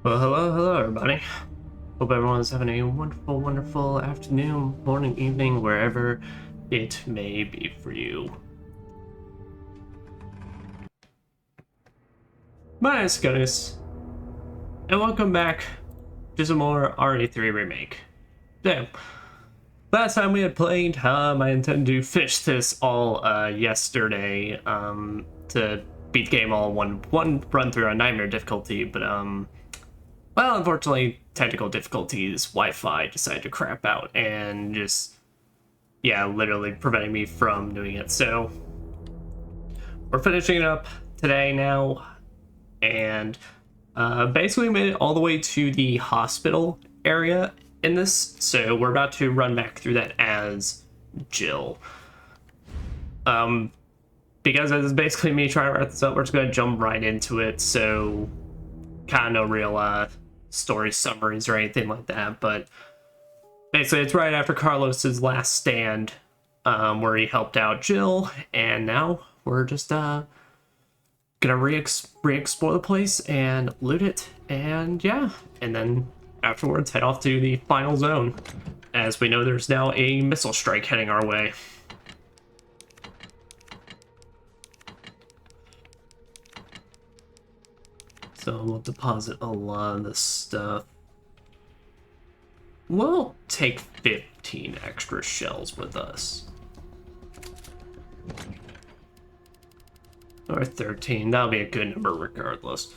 Well, hello, everybody. Hope everyone's having a wonderful afternoon, morning, evening, wherever it may be for you. My name is Gunnis, and welcome back to some more RE3 Remake. So, last time we had played, I intend to finish this all yesterday to beat the game all one run through on nightmare difficulty, but well, unfortunately, technical difficulties, Wi-Fi decided to crap out and just, yeah, literally preventing me from doing it. So, we're finishing it up today now, and basically made it all the way to the hospital area in this. So, we're about to run back through that as Jill. Because it's basically me trying to wrap this up, we're just going to jump right into it. So, kind of no real story summaries or anything like that, but basically it's right after Carlos's last stand, where he helped out Jill, and now we're just gonna re-explore the place and loot it, and yeah, and then afterwards head off to the final zone, as we know there's now a missile strike heading our way. So we'll deposit a lot of this stuff. We'll take 15 extra shells with us. Or 13, that'll be a good number regardless.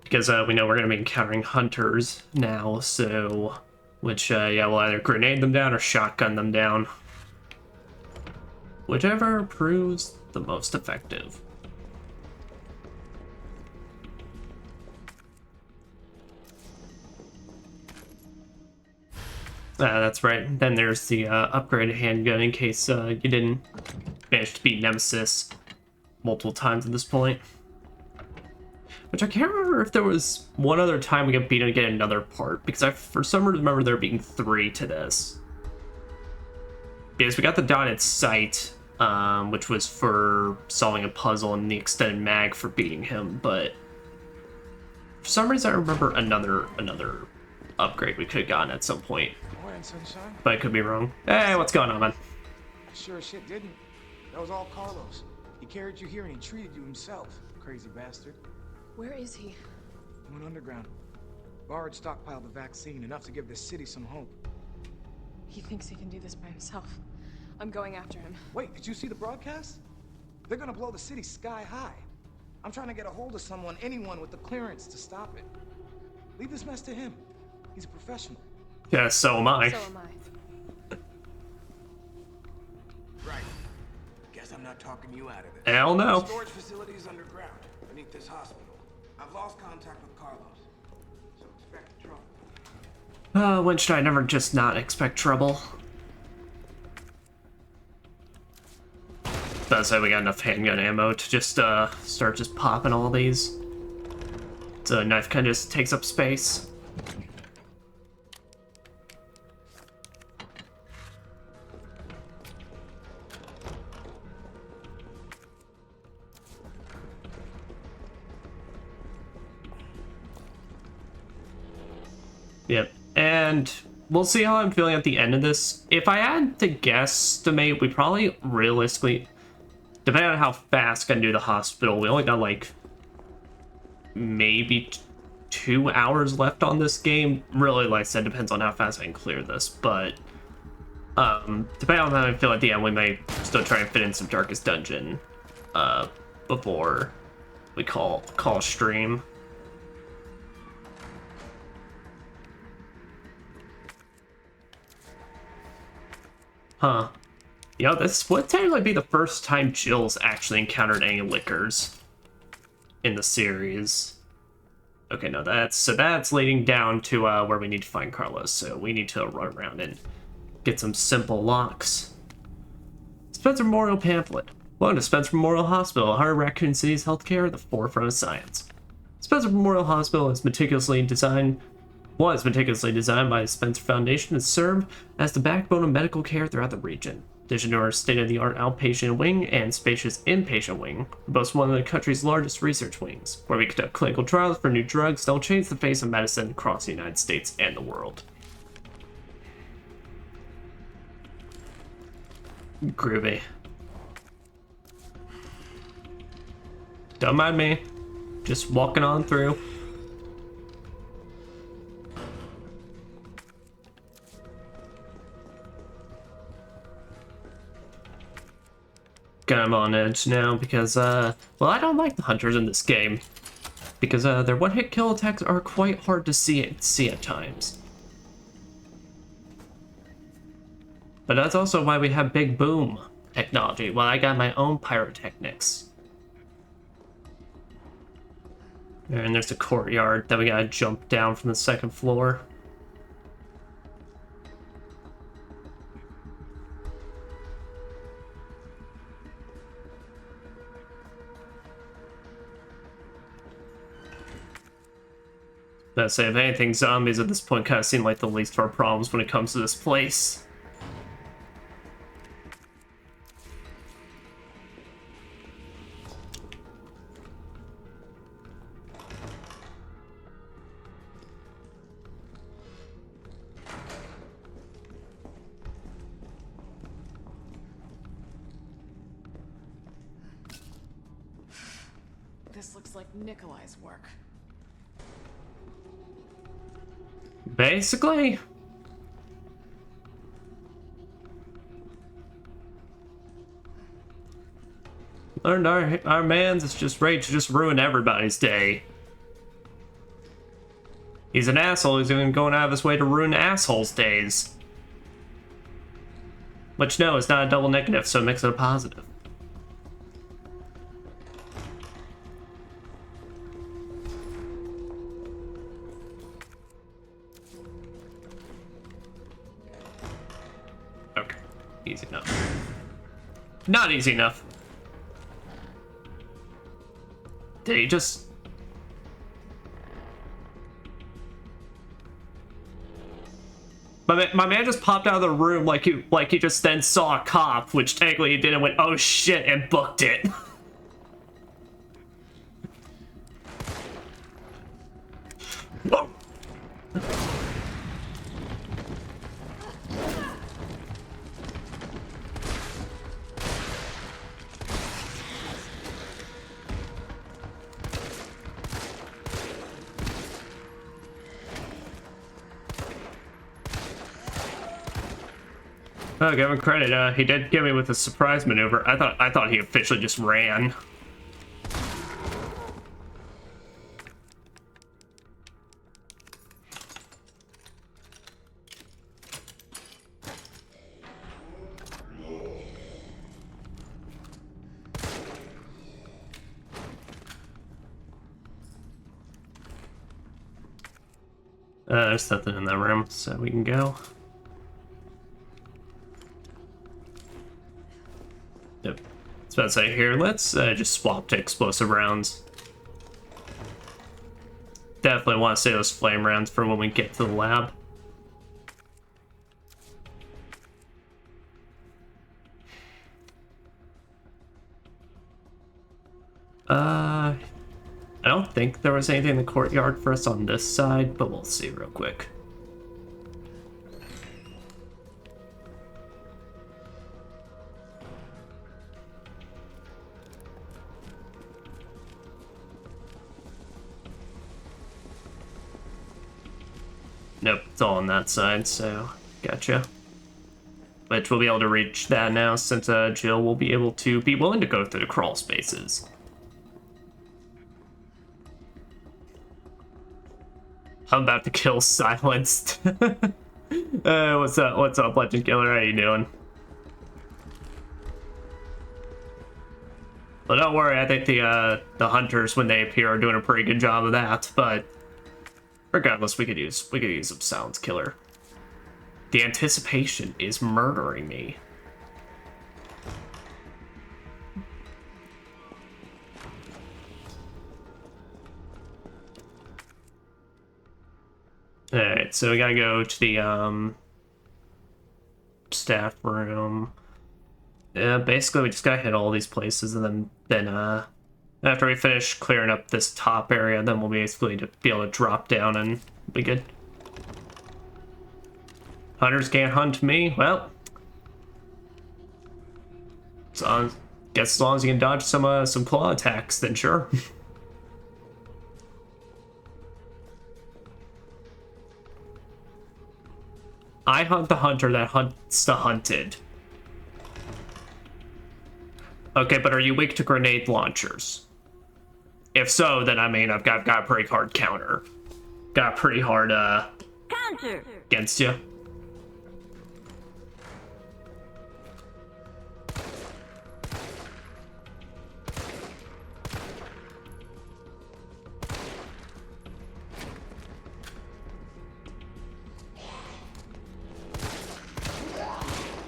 Because we know we're going to be encountering hunters now, so... Which, yeah, we'll either grenade them down or shotgun them down. Whichever proves the most effective. That's right. Then there's the upgraded handgun in case you didn't manage to beat Nemessin multiple times at this point. Which I can't remember if there was one other time we got beaten to get another part, because I for some reason remember there being 3 to this. Because we got the dotted sight, which was for solving a puzzle, and the extended mag for beating him, but for some reason I remember another upgrade we could have gotten at some point. Sunshine. But I could be wrong. Hey, what's going on, man? Sure as shit didn't. That was all Carlos. He carried you here and he treated you himself. Crazy bastard. Where is he? He went underground. Bard stockpiled the vaccine, enough to give this city some hope. He thinks he can do this by himself. I'm going after him. Wait, did you see the broadcast? They're gonna blow the city sky high. I'm trying to get a hold of someone, anyone with the clearance to stop it. Leave this mess to him. He's a professional. Yeah, so am I. So am I. Right. Guess I'm not talking you out of it. Hell no. Storage facility is underground, beneath this hospital. I've lost contact with Carlos, so expect trouble. When should I never just not expect trouble? But say we got enough handgun ammo to just start just popping all these. So knife kind of just takes up space. Yep, and we'll see how I'm feeling at the end of this. If I had to guesstimate, we probably realistically, depending on how fast I can do the hospital, we only got like maybe 2 hours left on this game. Really, like I said, depends on how fast I can clear this, but depending on how I feel at the end, we may still try and fit in some Darkest Dungeon before we call stream. Huh. You know, this would technically be the first time Jill's actually encountered any lickers in the series. Okay, no, that's leading down to where we need to find Carlos, so we need to run around and get some simple locks. Spencer Memorial Pamphlet. Welcome to Spencer Memorial Hospital, Heart of Raccoon City's healthcare at the forefront of science. Spencer Memorial Hospital was meticulously designed by the Spencer Foundation to serve as the backbone of medical care throughout the region. addition to our state-of-the-art outpatient wing and spacious inpatient wing, we boast one of the country's largest research wings, where we conduct clinical trials for new drugs that will change the face of medicine across the United States and the world. Groovy. Don't mind me. Just walking on through. I'm on edge now because, well, I don't like the hunters in this game. Because, their one-hit kill attacks are quite hard to see at times. But that's also why we have Big Boom technology, while I got my own pyrotechnics. And there's the courtyard that we gotta jump down from the second floor. I'd say, if anything, zombies at this point kind of seem like the least of our problems when it comes to this place. This looks like Nikolai's work. Basically. Learned our man's is just ready to just ruin everybody's day. He's an asshole, he's even going out of his way to ruin assholes' days. Which, no, it's not a double negative, so it makes it a positive. Okay, easy enough. Not easy enough. Did he just... My man just popped out of the room like he just then saw a cop, which technically he did, and went, oh shit, and booked it. Whoa. Oh, give him credit. He did give me with a surprise maneuver. I thought he officially just ran. There's nothing in that room, so we can go. Yep. I was about to say, here, let's just swap to explosive rounds. Definitely want to save those flame rounds for when we get to the lab. I don't think there was anything in the courtyard for us on this side, but we'll see real quick. Nope, it's all on that side, so gotcha. Which we'll be able to reach that now since Jill will be able to be willing to go through the crawl spaces. I'm about to kill Silenced. What's up? What's up, Legend Killer? How you doing? Well, don't worry. I think the hunters, when they appear, are doing a pretty good job of that. But regardless, we could use some Silence Killer. The anticipation is murdering me. Alright, so we gotta go to the staff room. Yeah, basically we just gotta hit all these places, and then after we finish clearing up this top area, then we'll basically be able to drop down and be good. Hunters can't hunt me. Well, guess as long as you can dodge some claw attacks, then sure. I hunt the hunter that hunts the hunted. Okay, but are you weak to grenade launchers? If so, then I mean I've got a pretty hard counter. Got a pretty hard Counter against you.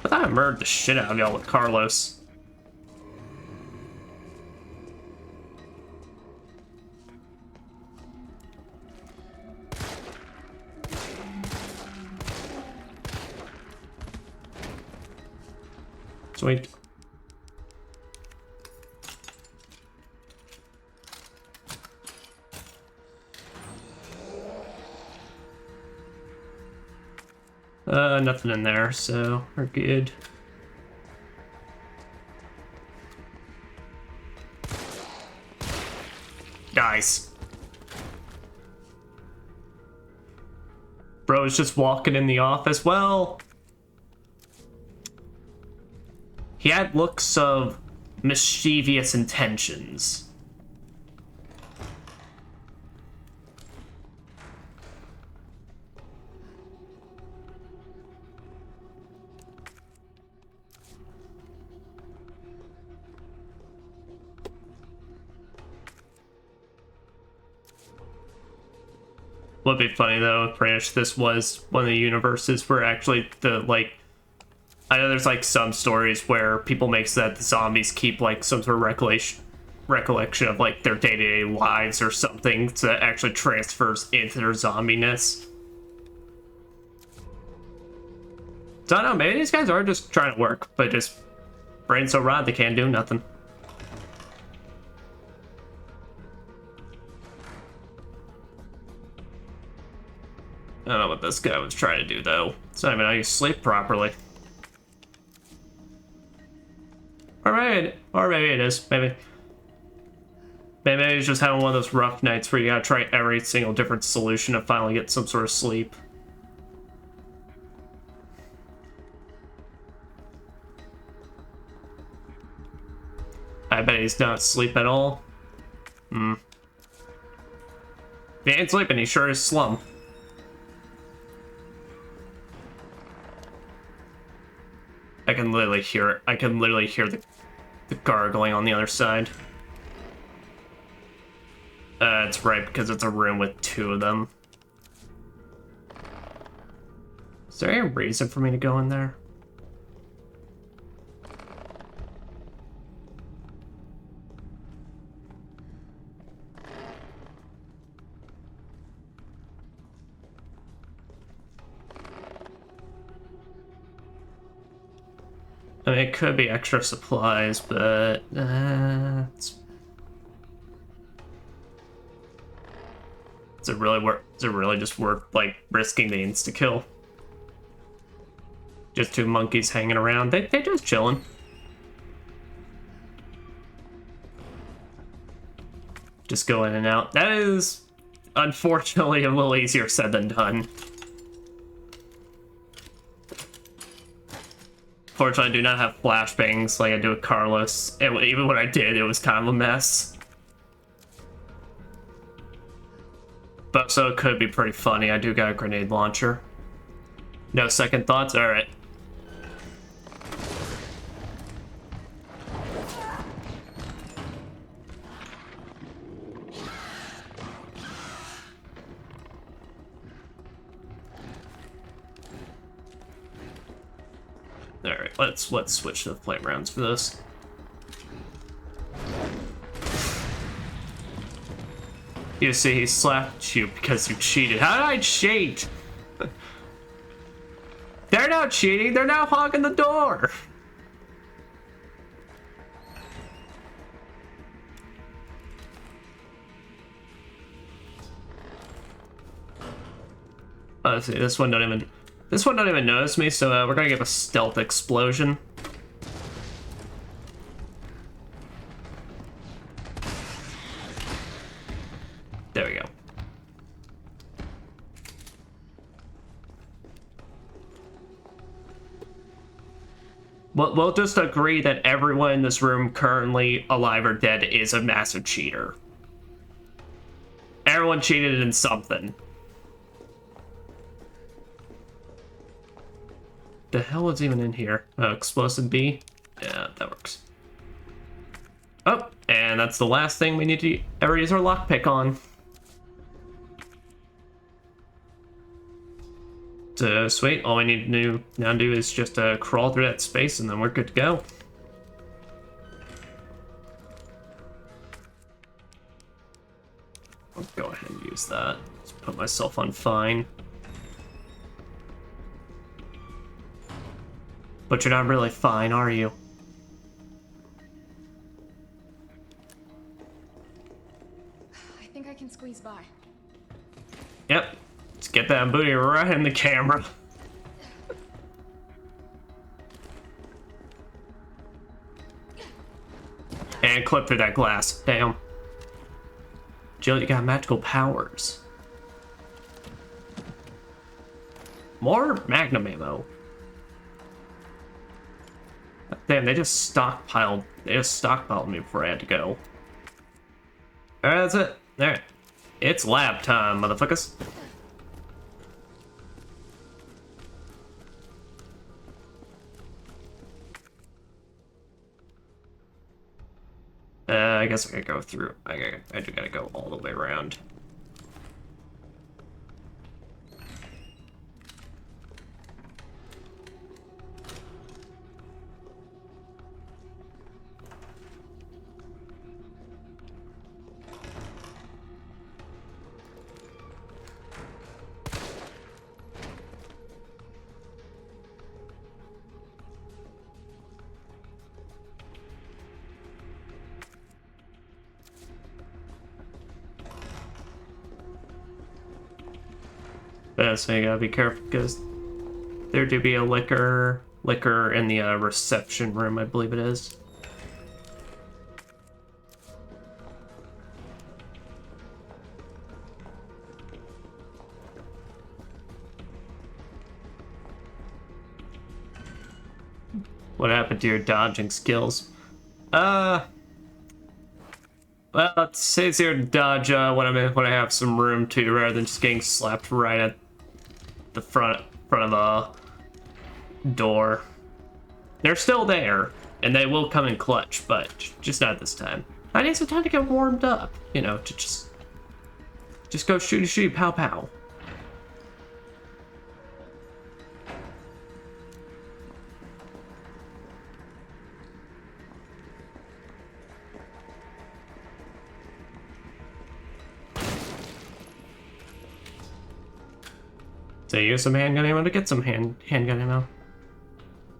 I thought I murdered the shit out of y'all with Carlos. Sweet. Nothing in there, so we're good. Guys. Bro's just walking in the office. Well, he had looks of mischievous intentions. Would be funny though if Branch this was one of the universes where actually I know there's like some stories where people make so that the zombies keep like some sort of recollection of like their day-to-day lives or something, so that actually transfers into their zombiness. So I don't know, maybe these guys are just trying to work, but just brains so rot they can't do nothing. I don't know what this guy was trying to do though. It's not even how you sleep properly. Or maybe it is. Maybe he's just having one of those rough nights where you gotta try every single different solution to finally get some sort of sleep. I bet he's not asleep at all. If he ain't sleeping, he sure is slum. I can literally hear it. I can literally hear the gargling on the other side. It's right because it's a room with two of them. Is there any reason for me to go in there? I mean, it could be extra supplies, but is it really just worth like risking the insta kill? Just two monkeys hanging around. They just chilling. Just go in and out. That is unfortunately a little easier said than done. Fortunately, I do not have flashbangs like I do with Carlos. Even when I did, it was kind of a mess. But so it could be pretty funny. I do got a grenade launcher. No second thoughts? Alright. Alright, let's switch to the flame rounds for this. You see, he slapped you because you cheated. How did I cheat? They're not cheating, they're now hogging the door. let's see, this one don't even notice me, so we're gonna give a stealth explosion. There we go. We'll just agree that everyone in this room currently alive or dead is a massive cheater. Everyone cheated in something. The hell is even in here? Explosive B? Yeah, that works. Oh, and that's the last thing we need to ever use our lockpick on. So sweet, all we need to now do is just crawl through that space and then we're good to go. I'll go ahead and use that. Just put myself on fine. But you're not really fine, are you? I think I can squeeze by. Yep. Let's get that booty right in the camera. And clip through that glass. Damn. Jill, you got magical powers. More magnum ammo. Damn, they just stockpiled me before I had to go. Alright, that's it. Alright. It's lab time, motherfuckers. I guess I gotta go through. I do gotta go all the way around. So you gotta be careful because there do be a liquor in the reception room, I believe it is. What happened to your dodging skills? Well, it's easier to dodge when I have some room to, rather than just getting slapped right at the front of a door. They're still there, and they will come in clutch, but just not this time. I need some time to get warmed up, you know, to just go shooty, pow pow. So use some handgun ammo to get some handgun ammo.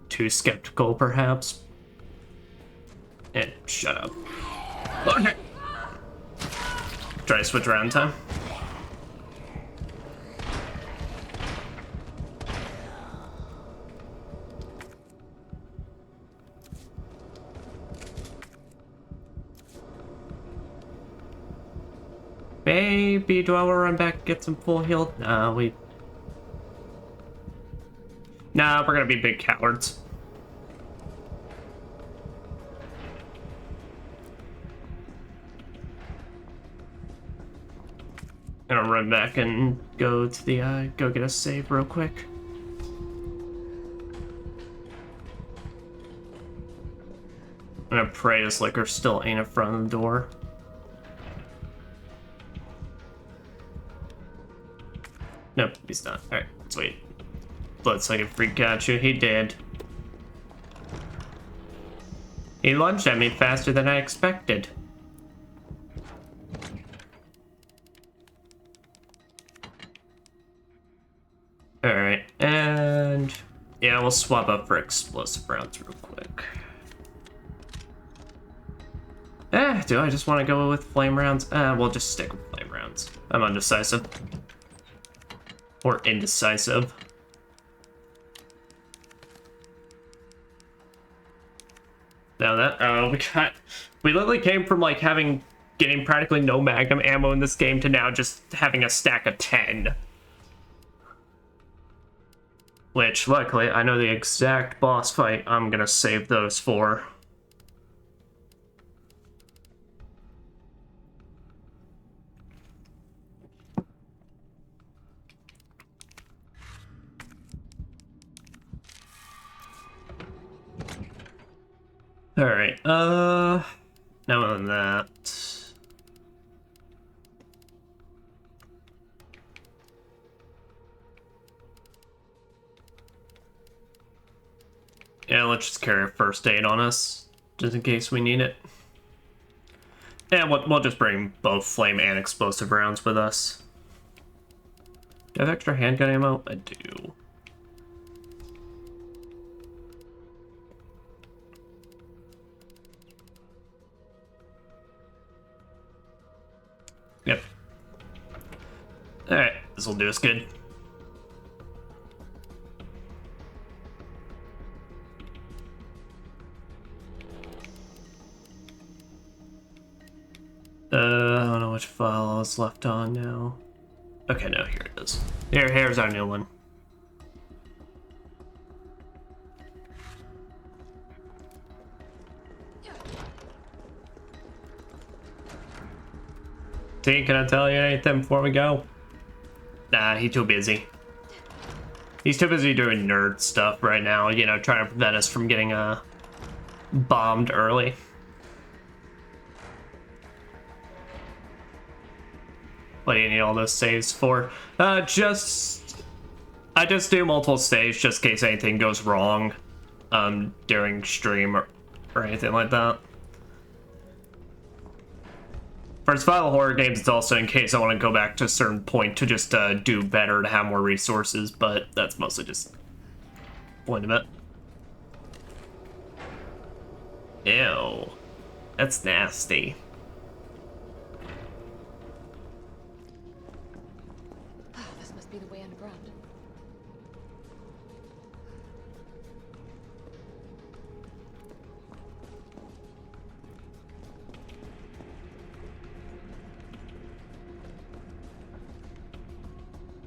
Too skeptical, perhaps. And shut up. Okay. Try to switch around time. Maybe do I want to run back and get some full healed? Nah, we're gonna be big cowards. Gonna run back and go to the go get a save real quick. I'm gonna pray this liquor still ain't in front of the door. Nope, he's not. Alright, sweet. Looks like a freak at you. He did. He lunged at me faster than I expected. Alright, and yeah, we'll swap up for explosive rounds real quick. Do I just want to go with flame rounds? We'll just stick with flame rounds. I'm undecisive. Or indecisive. Now that we literally came from like getting practically no magnum ammo in this game to now just having a stack of 10. Which luckily I know the exact boss fight I'm gonna save those for. Alright, now on that. Yeah, let's just carry a first aid on us, just in case we need it. And we'll just bring both flame and explosive rounds with us. Do I have extra handgun ammo? I do. Yep. Alright, this will do us good. I don't know which file I was left on now. Okay, no, here it is. Here's our new one. See, can I tell you anything before we go? Nah, he's too busy. He's too busy doing nerd stuff right now, you know, trying to prevent us from getting bombed early. What do you need all those saves for? I just do multiple saves just in case anything goes wrong during stream or anything like that. For survival horror games, it's also in case I want to go back to a certain point to just do better, to have more resources, but that's mostly just point of it. Ew. That's nasty. Oh, this must be the way underground.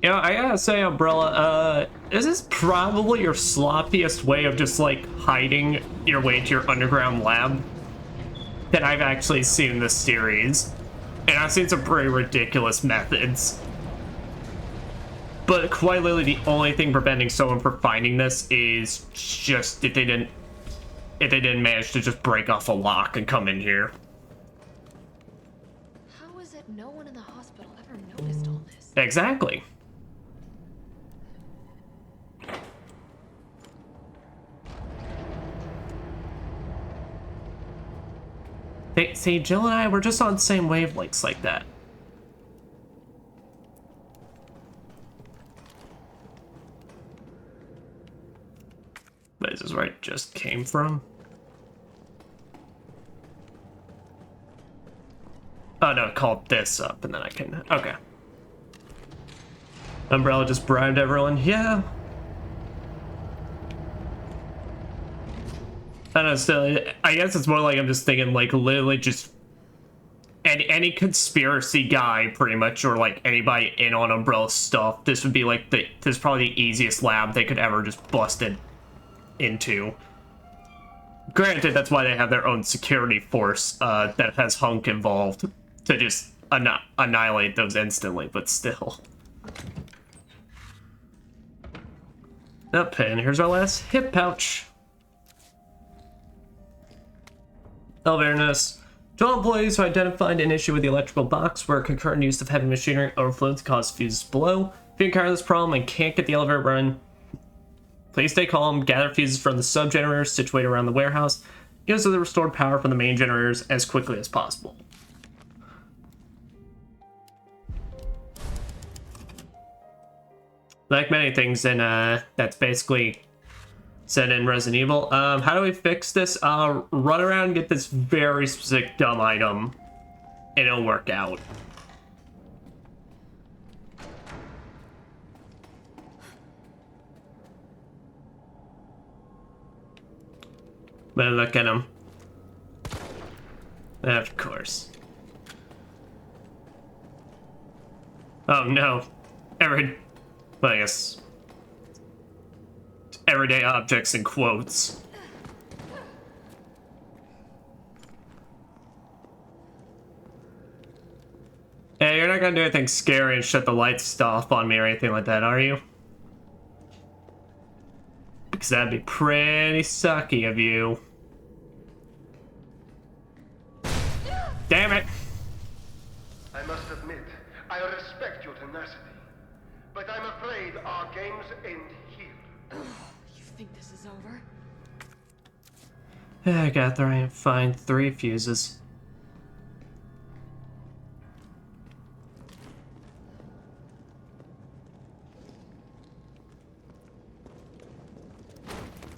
You know, I gotta say, Umbrella, this is probably your sloppiest way of just, like, hiding your way to your underground lab that I've actually seen in this series. And I've seen some pretty ridiculous methods. But quite literally, the only thing preventing someone from finding this is just if they didn't manage to just break off a lock and come in here. How is it no one in the hospital ever noticed all this? Exactly. See, Jill and I, we're just on the same wavelengths like that. But is this where I just came from? Oh no, call this up and then I can, okay. Umbrella just bribed everyone, yeah. I don't know, still, I guess it's more like I'm just thinking, like, literally just any conspiracy guy, pretty much, or, like, anybody in on Umbrella stuff, this would be, like, this is probably the easiest lab they could ever just bust it into. Granted, that's why they have their own security force that has Hunk involved to just annihilate those instantly, but still. Up, and here's our last hip pouch. Elevator notice. 12 employees who identified an issue with the electrical box where concurrent use of heavy machinery overflowed to cause fuses below. If you encounter this problem and can't get the elevator running, please stay calm, gather fuses from the sub-generators situated around the warehouse, use the restored power from the main generators as quickly as possible. Like many things in that's basically said in Resident Evil. How do we fix this? Run around and get this very specific dumb item, and it'll work out. But look at him. Of course. Oh no. Well, I guess. Everyday objects in quotes. Hey, you're not gonna do anything scary and shut the lights off on me or anything like that, are you? Because that'd be pretty sucky of you. Damn it! I must admit, I respect your tenacity, but I'm afraid our games end here. You think this is over? I got there. I am fine. 3 fuses.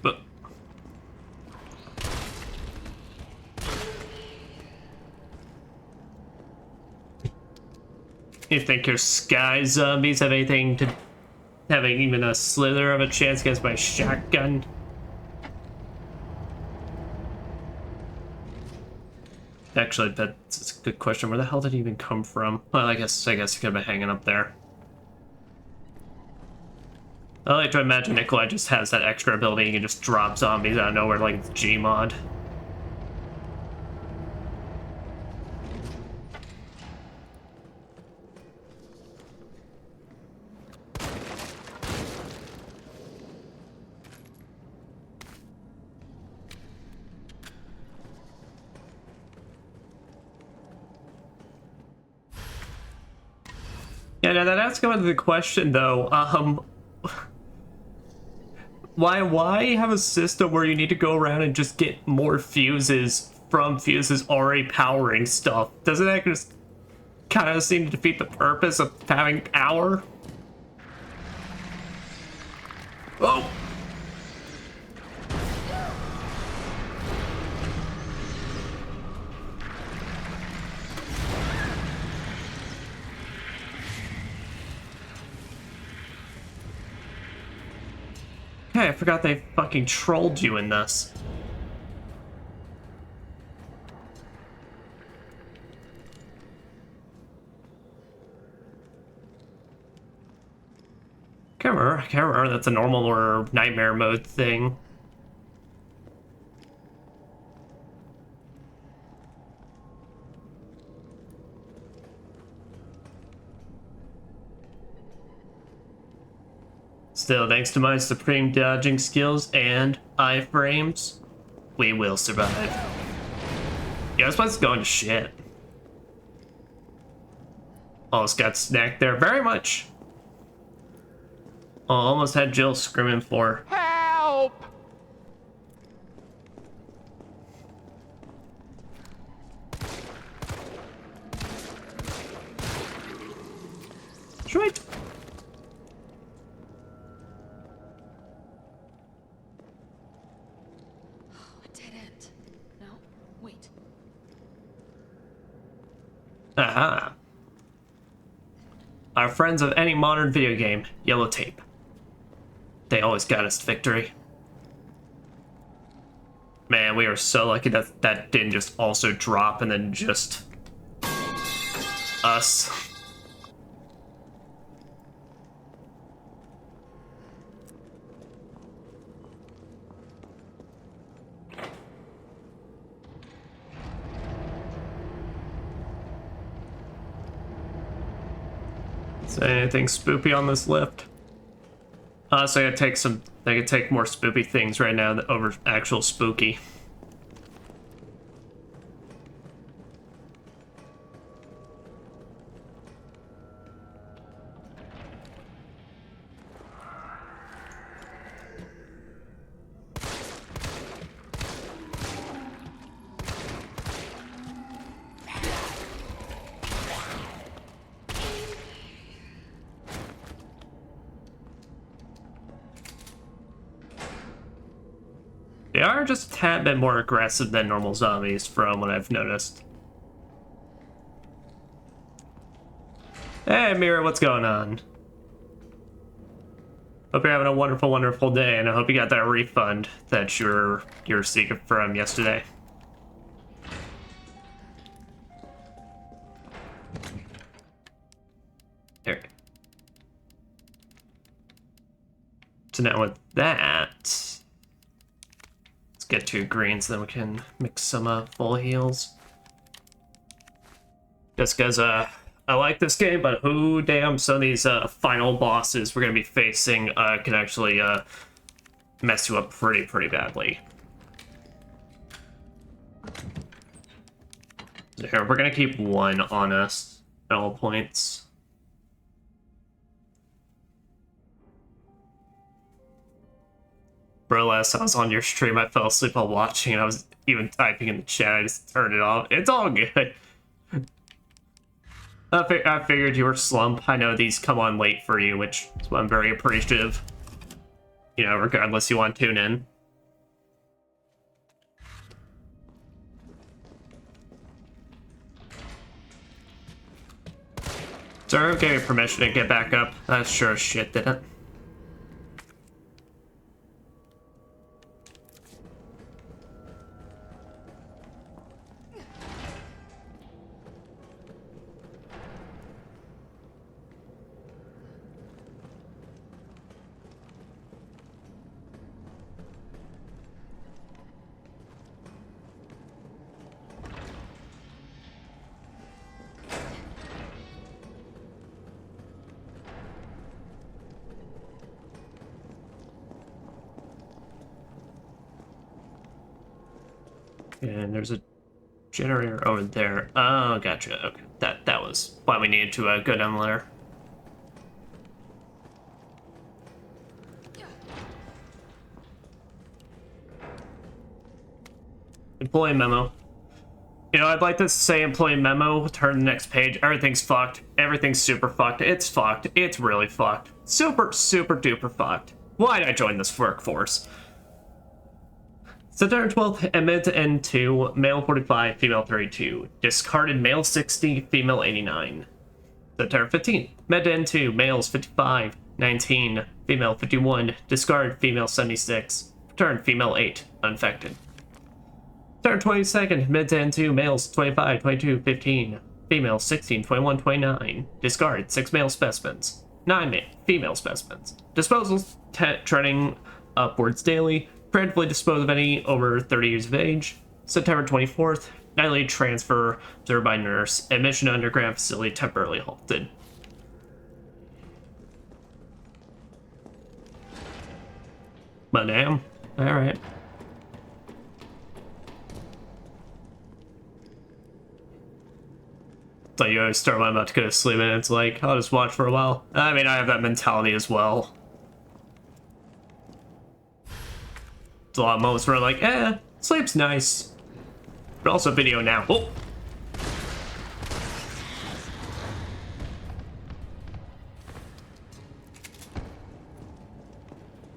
But you think your sky zombies have anything to having even a slither of a chance against my shotgun? Actually, that's a good question. Where the hell did he even come from? Well, I guess he could have been hanging up there. I like to imagine Nikolai just has that extra ability. He can just drop zombies out of nowhere like it's Gmod. Yeah, now that's going to the question though. Why have a system where you need to go around and just get more fuses from fuses already powering stuff? Doesn't that just kind of seem to defeat the purpose of having power? Oh! Hey, I forgot they fucking trolled you in this. I can't remember that's a normal or nightmare mode thing. Still, thanks to my supreme dodging skills and iframes, we will survive. Yeah, this one's going to shit. Almost got snacked there very much. Oh, almost had Jill screaming for Help! right. A dead end. No, wait. Aha. Our friends of any modern video game, yellow tape. They always got us victory. Man, we are so lucky that that didn't just also drop and then just us. Is there anything spoopy on this lift? So I could take more spoopy things right now over actual spooky. They are just a tad bit more aggressive than normal zombies from what I've noticed. Hey, Mira, what's going on? Hope you're having a wonderful, wonderful day, and I hope you got that refund that you're seeking from yesterday. There. So now with that, let's get 2 greens, then we can mix some full heals. Just because I like this game, but who damn, some of these final bosses we're gonna be facing can actually mess you up pretty badly. So here, we're gonna keep 1 on us at all points. Bro, last time I was on your stream, I fell asleep while watching, and I was even typing in the chat. I just turned it off. It's all good. I figured you were slump. I know these come on late for you, which is why I'm very appreciative. You know, regardless you want to tune in. Sir gave me permission to get back up. That sure as shit didn't. And there's a generator over there. Oh, gotcha. Okay, that was why we needed to go down the ladder. Employee memo. You know, I'd like to say employee memo, turn to the next page. Everything's fucked. Everything's super fucked. It's fucked. It's really fucked. Super duper fucked. Why'd I join this workforce? September 12th, admitted to N2, male 45, female 32. Discarded male 60, female 89. September 15th, med to N2, males 55, 19, female 51. Discarded female 76. Returned female 8, unaffected. September 22nd, med to N2, males 25, 22, 15. Female 16, 21, 29. Discarded 6 male specimens. 9 female specimens. Disposals trending upwards daily. Preemptively dispose of any over 30 years of age. September 24th, nightly transfer observed by nurse. Admission to underground facility temporarily halted. But damn, alright. So you always start when I'm about to go to sleep and it's like, I'll just watch for a while. I mean, I have that mentality as well. A lot of moments where like, sleep's nice. But also video now. Oh!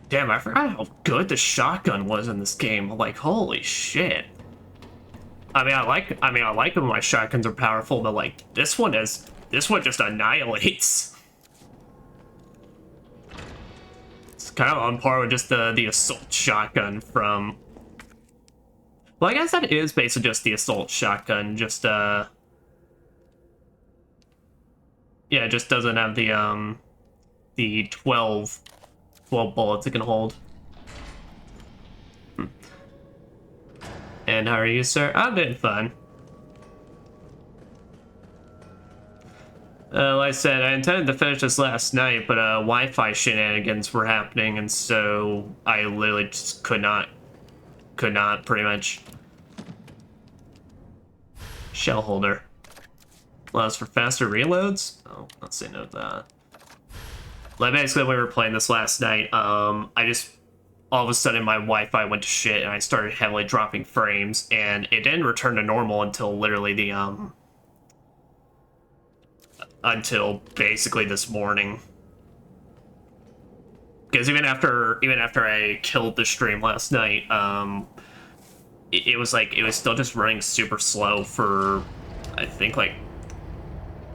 Damn, I forgot how good the shotgun was in this game. Like, holy shit. I mean, I like it when my shotguns are powerful, but like, this one just annihilates. Kind of on par with just the assault shotgun from... Well, I guess that is basically just the assault shotgun, just, yeah, it just doesn't have the 12 bullets it can hold. And how are you, sir? I'm doing fine. Like I said, I intended to finish this last night, but Wi-Fi shenanigans were happening, and so I literally just could not pretty much. Shell holder allows for faster reloads. Oh, let's say no to that. Like basically, when we were playing this last night, I just all of a sudden my Wi-Fi went to shit, and I started heavily dropping frames, and it didn't return to normal until literally the until basically this morning. Because even after I killed the stream last night, it was still just running super slow for, I think, like,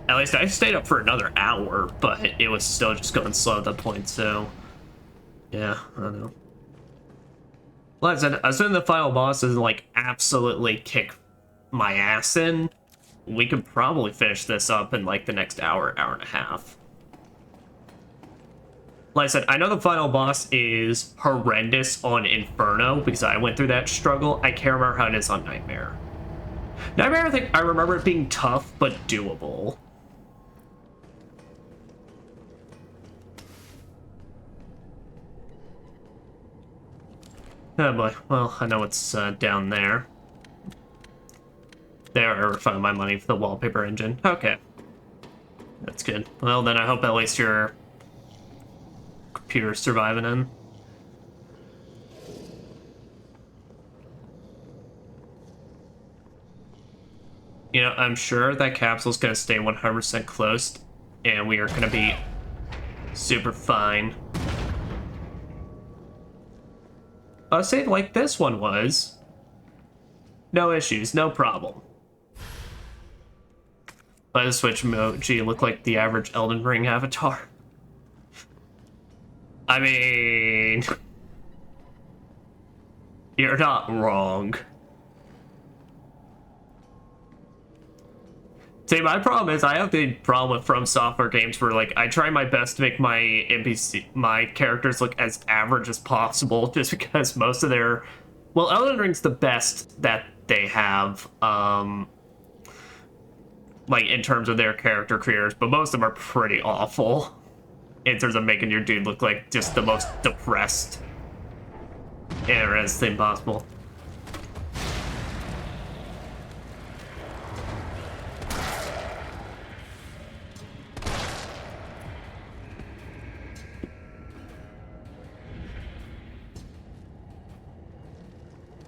at least I stayed up for another hour, but it was still just going slow at that point. So Yeah, I don't know. Like I said, assuming the final boss doesn't like absolutely kick my ass in, we could probably finish this up in like the next hour, hour and a half. Like I said, I know the final boss is horrendous on Inferno because I went through that struggle. I can't remember how it is on Nightmare. Nightmare, I remember it being tough but doable. Oh boy, well, I know what's down there. There, I refunded my money for the wallpaper engine. Okay. That's good. Well, then I hope at least your computer's surviving in. You know, I'm sure that capsule's gonna stay 100% closed, and we are gonna be super fine. I'll say like this one was. No issues, no problem. By the Switch emoji look like the average Elden Ring avatar. I mean... You're not wrong. See, my problem is I have the problem with From Software games where, like, I try my best to make my my characters look as average as possible, just because most of their... Well, Elden Ring's the best that they have, like, in terms of their character creators, but most of them are pretty awful in terms of making your dude look like just the most depressed and interesting possible.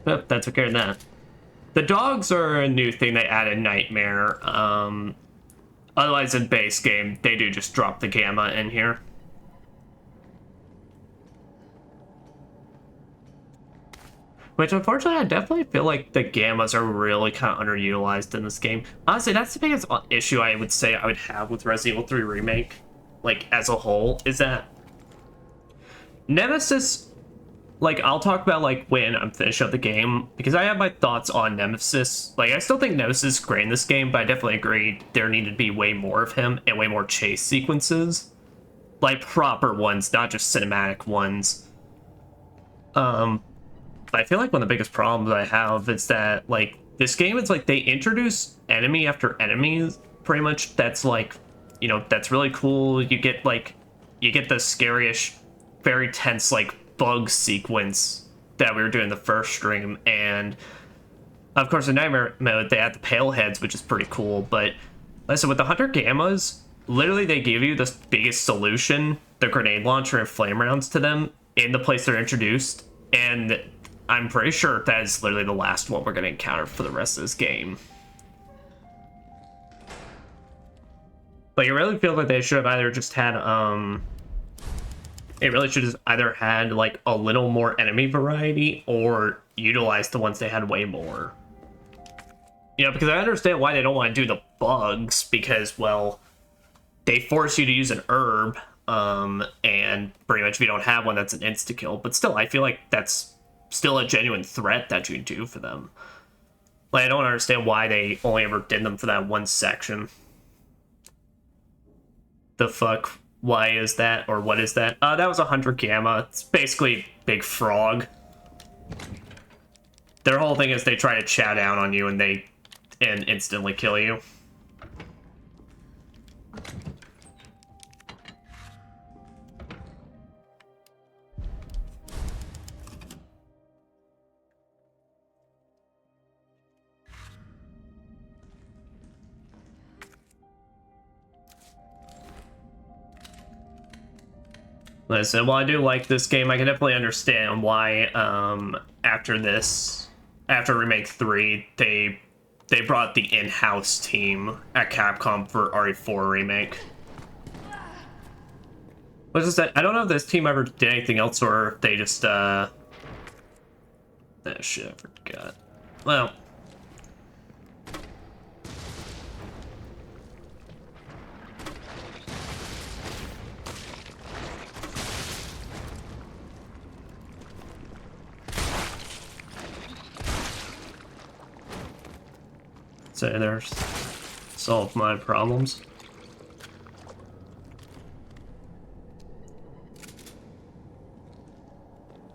Yep, that took care of that. The dogs are a new thing they added in Nightmare. Otherwise, in base game, they do just drop the gamma in here. Which, unfortunately, I definitely feel like the gammas are really kind of underutilized in this game. Honestly, that's the biggest issue I would say I would have with Resident Evil 3 Remake, like, as a whole, is that Nemesis... Like, I'll talk about, like, when I'm finished up the game, because I have my thoughts on Nemesis. Like, I still think Nemesis is great in this game, but I definitely agree there needed to be way more of him and way more chase sequences. Like, proper ones, not just cinematic ones. But I feel like one of the biggest problems I have is that, like, this game is, like, they introduce enemy after enemies, pretty much, that's, like, you know, that's really cool. You get, like, you get the scariest, very tense, like, bug sequence that we were doing the first stream, and of course in Nightmare mode they add the pale heads, which is pretty cool. But listen, with the Hunter Gammas, literally they give you the biggest solution, the grenade launcher and flame rounds, to them in the place they're introduced, and I'm pretty sure that is literally the last one we're going to encounter for the rest of this game. Like, I really feel like they should have either just had it really should have either had, like, a little more enemy variety or utilize the ones they had way more. You know, because I understand why they don't want to do the bugs, because, well, they force you to use an herb, and pretty much if you don't have one, that's an insta-kill. But still, I feel like that's still a genuine threat that you do for them. Like, I don't understand why they only ever did them for that one section. The fuck? Why is that, or what is that? That was a Hunter Gamma. It's basically Big Frog. Their whole thing is they try to chow down on you and instantly kill you. Listen, while I do like this game, I can definitely understand why, after Remake 3, they brought the in-house team at Capcom for RE4 Remake. What's that? I don't know if this team ever did anything else, or if they just, oh shit, I forgot. Well... say there's solve my problems.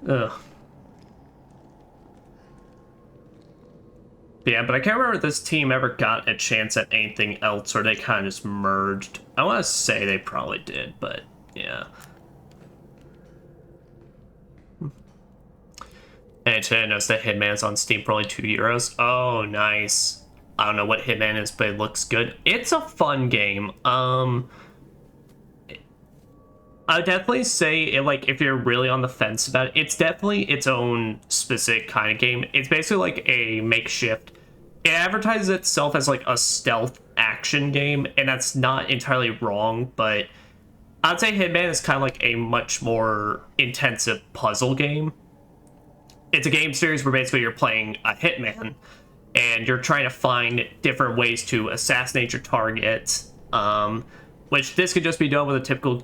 Ugh. Yeah, but I can't remember if this team ever got a chance at anything else, or they kind of just merged. I want to say they probably did, but yeah. And today I noticed that Hitman's on Steam for only €2. Oh, nice. I don't know what Hitman is, but it looks good. It's a fun game. I would definitely say, like, if you're really on the fence about it, it's definitely its own specific kind of game. It's basically like a makeshift. It advertises itself as like a stealth action game, and that's not entirely wrong, but I'd say Hitman is kind of like a much more intensive puzzle game. It's a game series where basically you're playing a hitman, and you're trying to find different ways to assassinate your target, which this could just be done with a typical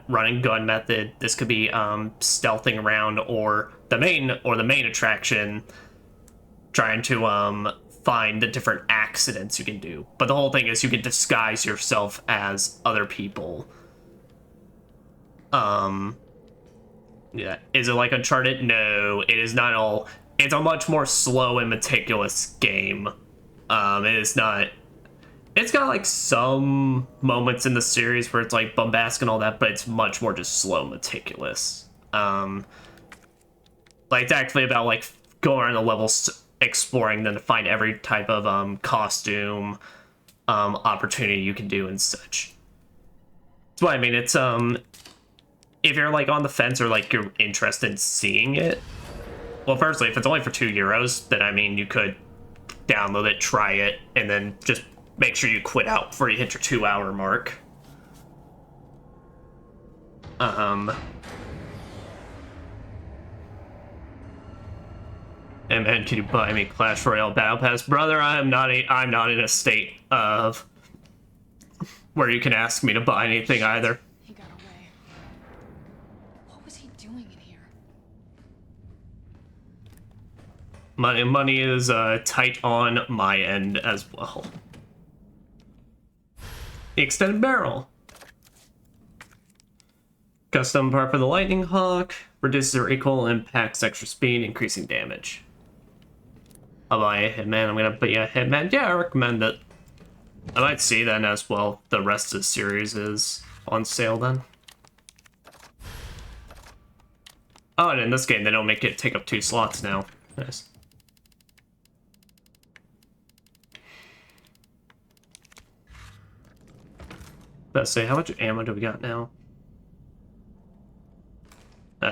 run and gun method. This could be stealthing around, or the main attraction, trying to find the different accidents you can do. But the whole thing is you can disguise yourself as other people. Yeah. Is it like Uncharted? No, it is not all. It's a much more slow and meticulous game. It is not. It's got like some moments in the series where it's like bombastic and all that, but it's much more just slow, meticulous. Like it's actually about like going around the levels, exploring, then to find every type of costume, opportunity you can do and such. That's what I mean. It's if you're like on the fence or like you're interested in seeing it, well, firstly, if it's only for €2, then I mean you could download it, try it, and then just make sure you quit out before you hit your 2-hour mark. And then, can you buy me Clash Royale Battle Pass? Brother, I'm not in a state of where you can ask me to buy anything either. He got away. What was he doing in here? Money is tight on my end as well. The extended barrel. Custom part for the Lightning Hawk. Reduces or equal impacts extra speed, increasing damage. I'll buy a Hitman. I'm gonna put you a Hitman. Yeah, I recommend it. I might see then as well. The rest of the series is on sale then. Oh, and in this game, they don't make it take up 2 slots now. Nice. Let's say, how much ammo do we got now?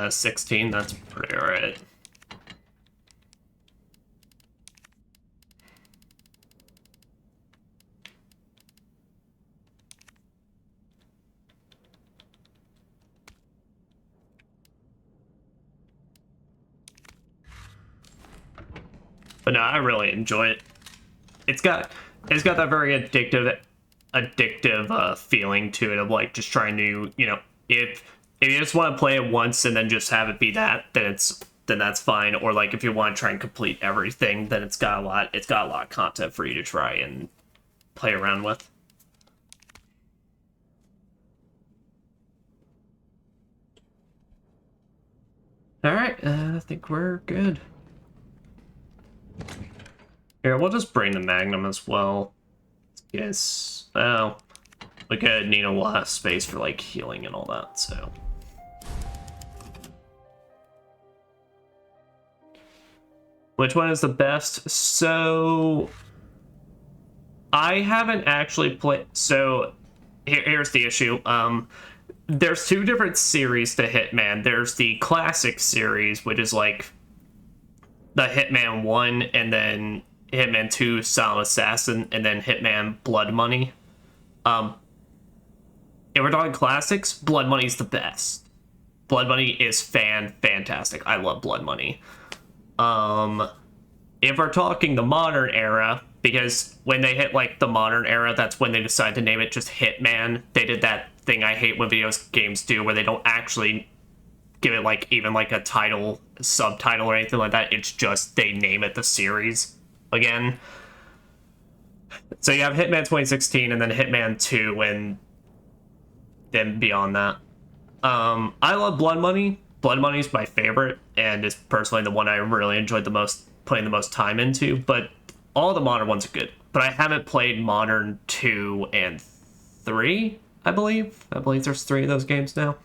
16, that's pretty alright. But no, I really enjoy it. It's got that very addictive feeling to it, of like just trying to, you know, if you just want to play it once and then just have it be that, then that's fine. Or like if you want to try and complete everything, then it's got a lot of content for you to try and play around with. All right, I think we're good. Here, we'll just bring the Magnum as well. Yes. Well, we could need a lot of space for like healing and all that, so. Which one is the best? So I haven't actually played. So here's the issue. There's 2 different series to Hitman. There's the classic series, which is like the Hitman 1, and then Hitman 2 Silent Assassin, and then Hitman Blood Money. If we're talking classics, Blood Money's the best. Blood Money is fantastic. I love Blood Money. If we're talking the modern era, because when they hit like the modern era, that's when they decided to name it just Hitman. They did that thing I hate when video games do, where they don't actually give it like even like a title, subtitle, or anything like that. It's just they name it the series again. So you have Hitman 2016 and then Hitman 2 and then beyond that. I love Blood Money. Blood Money is my favorite and is personally the one I really enjoyed the most, playing the most time into, but all the modern ones are good. But I haven't played Modern 2 and 3, I believe. I believe there's 3 of those games now.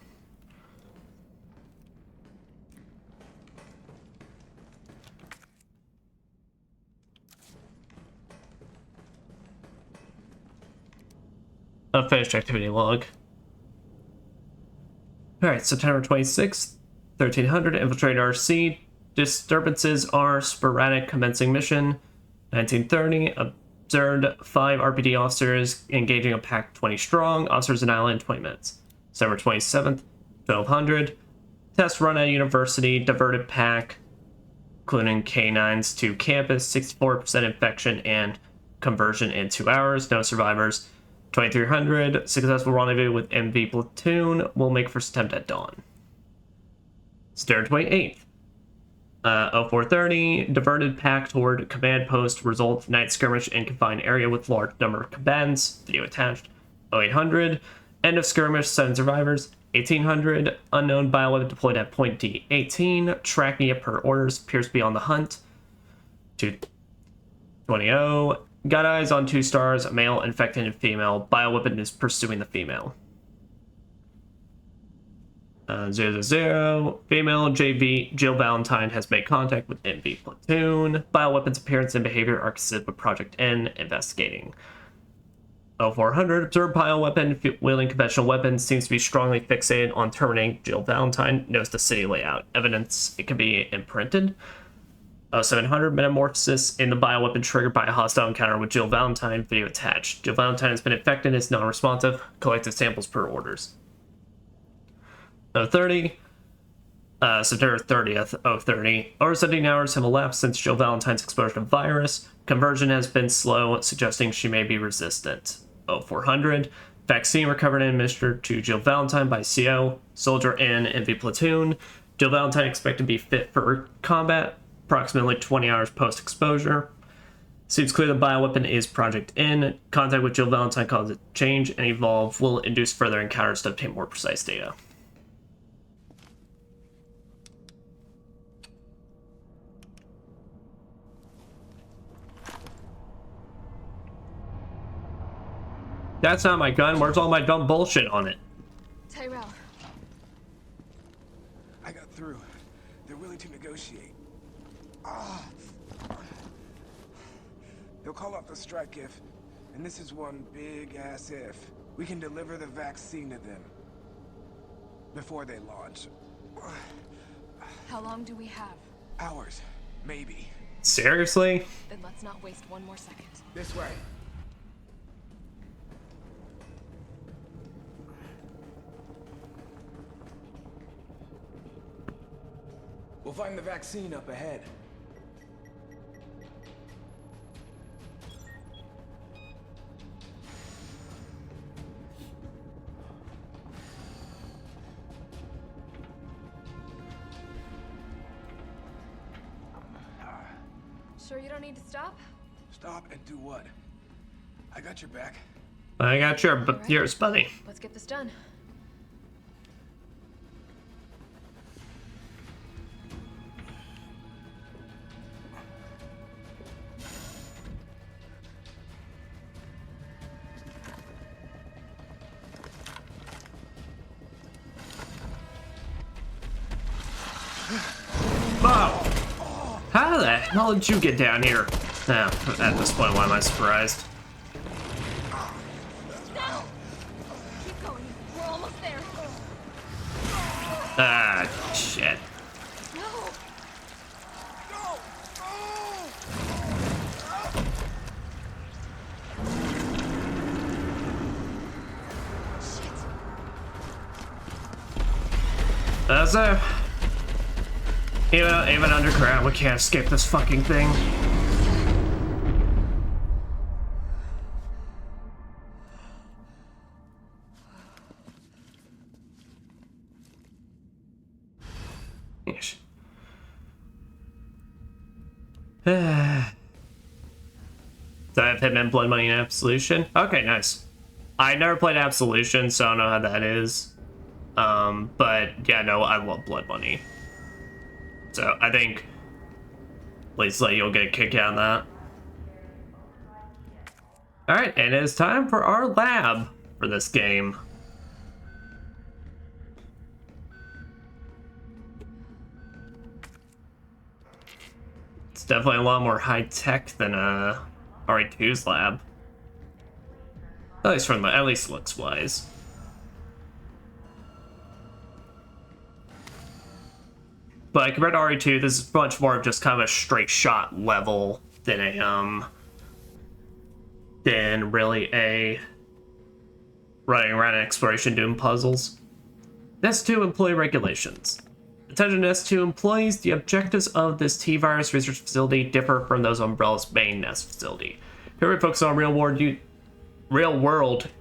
Unfinished activity log. Alright, September 26th, 1300, infiltrate RC. Disturbances are sporadic, commencing mission. 1930, observed 5 RPD officers engaging a pack 20 strong. Officers annihilated in 20 minutes. December 27th, 1200, test run at university, diverted pack, including K9s to campus, 64% infection and conversion in 2 hours, no survivors. 2300, successful rendezvous with MV platoon, will make first attempt at dawn. September 28th, 0430, diverted pack toward command post, result night skirmish in confined area with large number of combatants, video attached. 0800, end of skirmish, 7 survivors. 1800, unknown bioweapon deployed at point D18, tracking it per orders, appears to be on the hunt. 220, got eyes on 2 stars, a male infected and female, bioweapon is pursuing the female. 000, female JV Jill Valentine has made contact with MV platoon. Bioweapons appearance and behavior are consistent with Project N, investigating. 0400, observed bioweapon wielding conventional weapons, seems to be strongly fixated on terminating Jill Valentine, knows the city layout. Evidence it can be imprinted. 0700, metamorphosis in the bioweapon triggered by a hostile encounter with Jill Valentine, video attached. Jill Valentine has been infected and is non-responsive. Collective samples per orders. 030, September 30th, 030. Over 17 hours have elapsed since Jill Valentine's exposure to virus. Conversion has been slow, suggesting she may be resistant. 0400, vaccine recovered and administered to Jill Valentine by CO, soldier in MV platoon. Jill Valentine expected to be fit for combat, approximately 20 hours post-exposure. Seems clear the bioweapon is Project N. Contact with Jill Valentine causes it change and evolve will induce further encounters to obtain more precise data. That's not my gun. Where's all my dumb bullshit on it? Tyrell. I got through. They're willing to negotiate. They'll call off the strike if, and this is one big ass if, we can deliver the vaccine to them before they launch. How long do we have? Hours, maybe. Seriously? Then let's not waste one more second. This way. We'll find the vaccine up ahead. Sure you don't need to stop? Stop and do what? I got your back. I got yours, buddy. Let's get this done. Oh! How the hell did you get down here? At this point, why am I surprised? Keep going. We're almost there. Ah, shit. No. Shit. That's it. Even underground, we can't escape this fucking thing. Yes. So I have Hitman, Blood Money, and Absolution. Okay, nice. I never played Absolution, so I don't know how that is. But yeah, no, I love Blood Money. So I think at least like you'll get a kick out of that. Alright, and it's time for our lab for this game. It's definitely a lot more high-tech than RE2's lab. At least looks-wise. But compared to RE2, this is much more of just kind of a straight shot level than really a running around in exploration doing puzzles. S2 employee regulations. Attention S2 employees, the objectives of this T-Virus research facility differ from those of Umbrella's main nest facility. Here we focus on real-world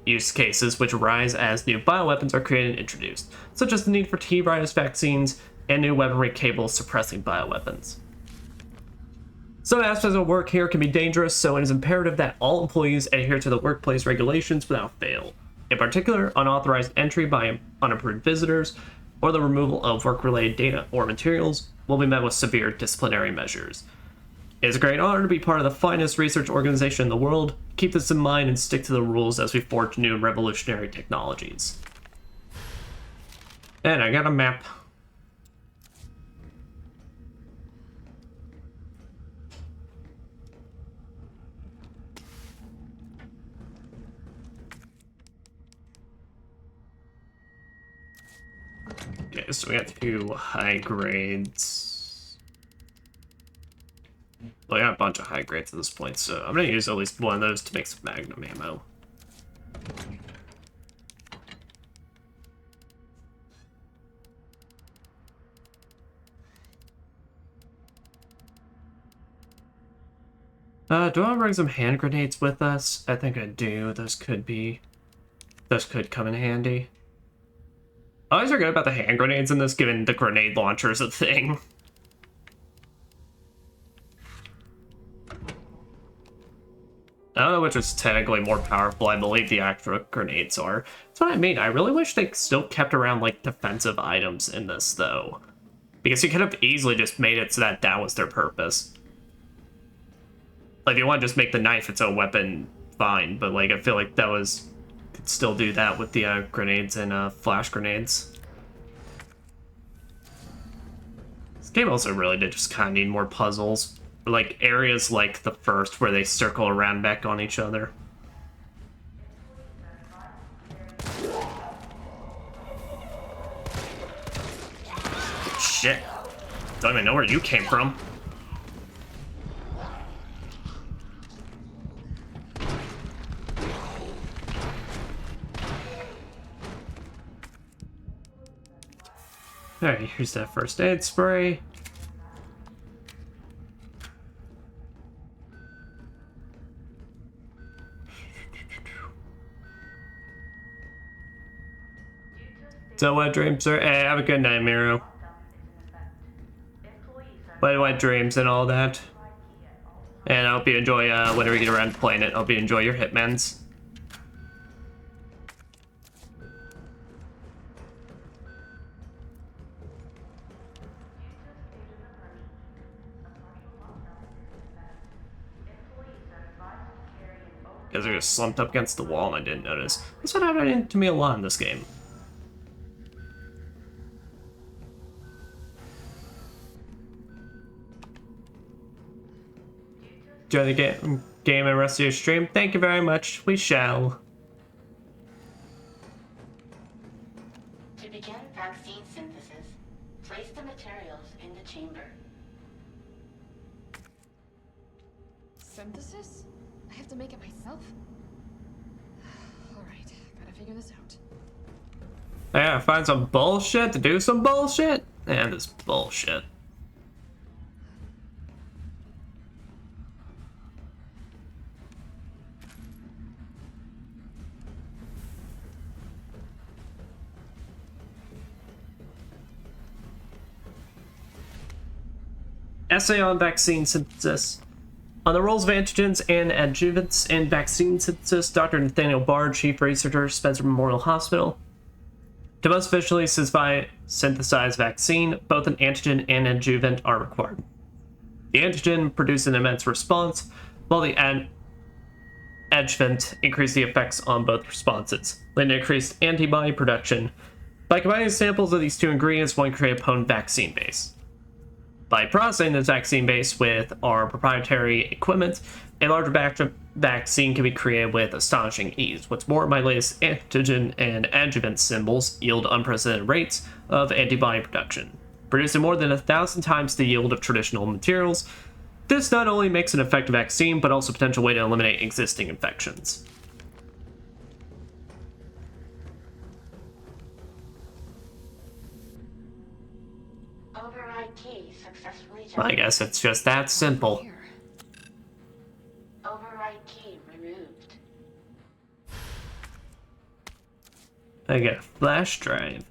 use cases which arise as new bioweapons are created and introduced, such as the need for T-Virus vaccines and new weaponry capable of suppressing bioweapons. Some aspects of work here can be dangerous, so it is imperative that all employees adhere to the workplace regulations without fail. In particular, unauthorized entry by unapproved visitors or the removal of work-related data or materials will be met with severe disciplinary measures. It is a great honor to be part of the finest research organization in the world. Keep this in mind and stick to the rules as we forge new revolutionary technologies. And I got a map. Okay, so we got 2 high grades. Well, I got a bunch of high grades at this point, so I'm gonna use at least one of those to make some magnum ammo. Do I want to bring some hand grenades with us? I think I do. Those could come in handy. I always forget about the hand grenades in this, given the grenade launcher is a thing. I don't know which is technically more powerful. I believe the actual grenades are. That's what I mean. I really wish they still kept around, like, defensive items in this, though. Because you could have easily just made it so that was their purpose. Like, if you want to just make the knife its own weapon, fine. But, like, I feel like could still do that with the grenades and flash grenades. This game also really did just kind of need more puzzles. Like areas like the first where they circle around back on each other. Shit. Don't even know where you came from. Alright, here's that first aid spray. So what dreams, sir? Hey, have a good night, Miro. What dreams and all that. And I hope you enjoy, whenever you get around to playing it, I hope you enjoy your Hitmans. Guys are just slumped up against the wall and I didn't notice. That's what happened to me a lot in this game. Enjoy the game and rest of your stream. Thank you very much. We shall. To begin vaccine synthesis, place the materials in the chamber. Synthesis? I have to make it myself? Alright, gotta figure this out. Yeah, find some bullshit to do some bullshit? And this bullshit. Essay on vaccine synthesis. On the roles of antigens and adjuvants in vaccine synthesis, Dr. Nathaniel Bard, Chief Researcher, Spencer Memorial Hospital. To most officially synthesize vaccine, both an antigen and adjuvant are required. The antigen produces an immense response, while the adjuvant increases the effects on both responses, leading to increased antibody production. By combining samples of these two ingredients, one can create a potent vaccine base. By processing this vaccine base with our proprietary equipment, a larger batch of vaccine can be created with astonishing ease. What's more, my latest antigen and adjuvant symbols yield unprecedented rates of antibody production, producing more than 1,000 times the yield of traditional materials. This not only makes an effective vaccine, but also a potential way to eliminate existing infections. Override key successfully I generated. guess it's just that simple. Override key removed. I get a flash drive.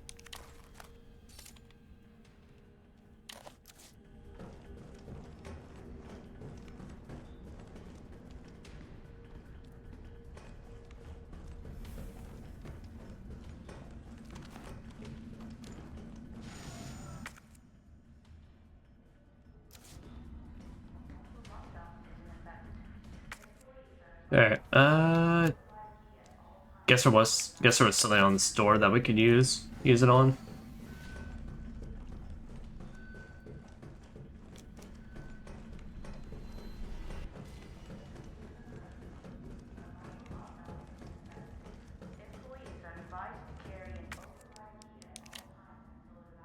Alright, guess there was something on the store that we could use it on.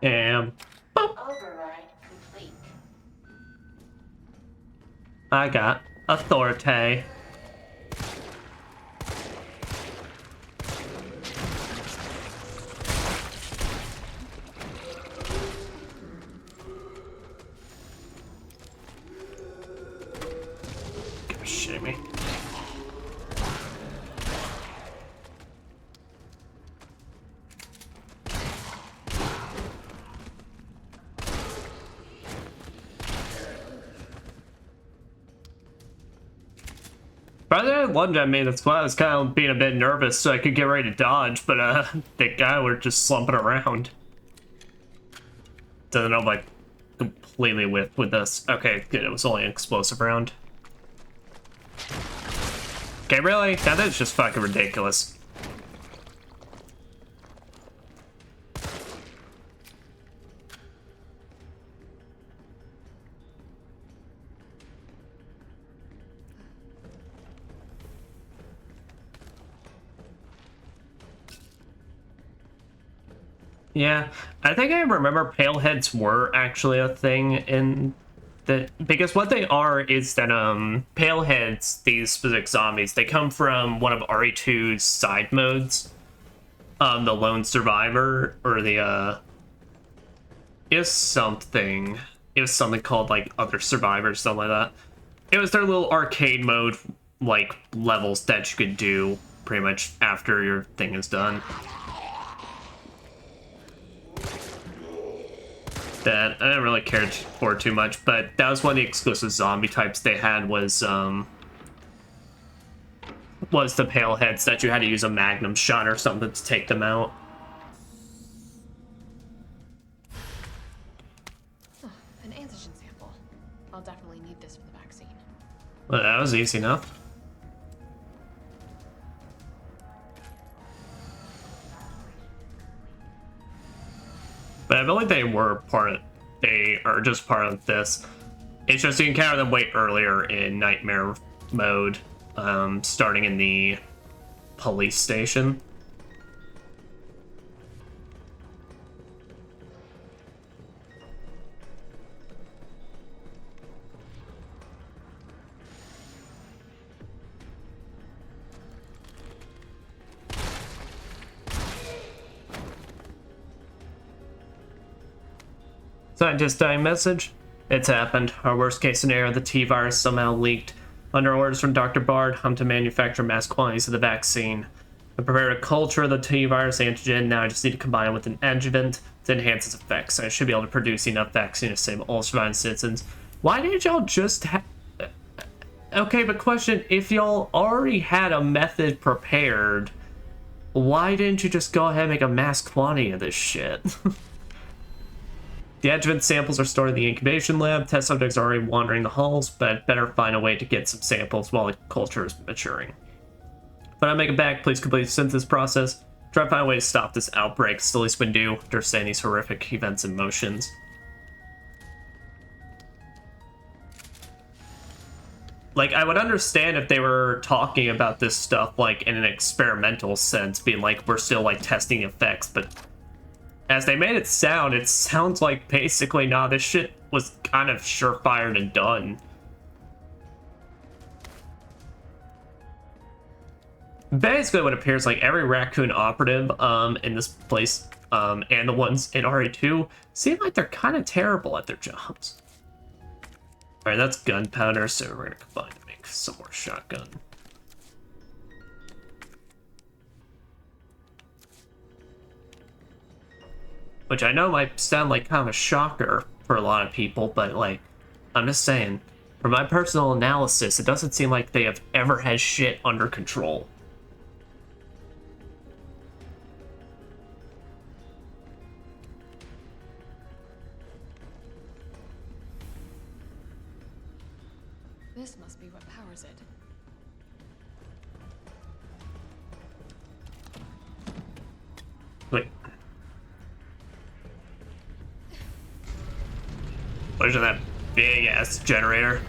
And Override complete. I got authority. Shit me. By the lunge at me, that's why I was kind of being a bit nervous so I could get ready to dodge, but the guy were just slumping around. Doesn't know if I completely whiffed with this. Okay, good, it was only an explosive round. Okay, really? That is just fucking ridiculous. Yeah, I think I remember paleheads were actually a thing in the, because what they are is that paleheads, these specific zombies, they come from one of RE2's side modes, the Lone Survivor, or the it was something called like Other Survivors, something like that. It was their little arcade mode like levels that you could do pretty much after your thing is done. That I didn't really care for too much, but that was one of the exclusive zombie types they had was the paleheads that you had to use a magnum shot or something to take them out. Oh, an antigen sample. I'll definitely need this for the vaccine. Well, that was easy enough. But I believe they are just part of this. It's just you encounter them way earlier in nightmare mode, starting in the police station. Scientist dying message. It's happened. Our worst case scenario, the T-virus somehow leaked. Under orders from Dr. Bard, I'm to manufacture mass quantities of the vaccine. I prepared a culture of the T-virus antigen. Now I just need to combine it with an adjuvant to enhance its effects. I should be able to produce enough vaccine to save all surviving citizens. Why didn't y'all just Okay, but question, if y'all already had a method prepared, why didn't you just go ahead and make a mass quantity of this shit? The adjuvant samples are stored in the incubation lab. Test subjects are already wandering the halls, but I'd better find a way to get some samples while the culture is maturing. When I make it back, please complete the synthesis process. Try to find a way to stop this outbreak. It's the least we can do to understand these horrific events and motions. Like, I would understand if they were talking about this stuff, like, in an experimental sense, being like, we're still, like, testing effects, but as they made it sounds like, basically, nah, this shit was kind of surefire and done. Basically, what appears like every raccoon operative in this place and the ones in RE2 seem like they're kind of terrible at their jobs. Alright, that's gunpowder, so we're gonna combine to make some more shotgun. Which I know might sound like kind of a shocker for a lot of people, but like, I'm just saying, from my personal analysis, it doesn't seem like they have ever had shit under control. This must be what powers it. Wait. What is that big ass generator?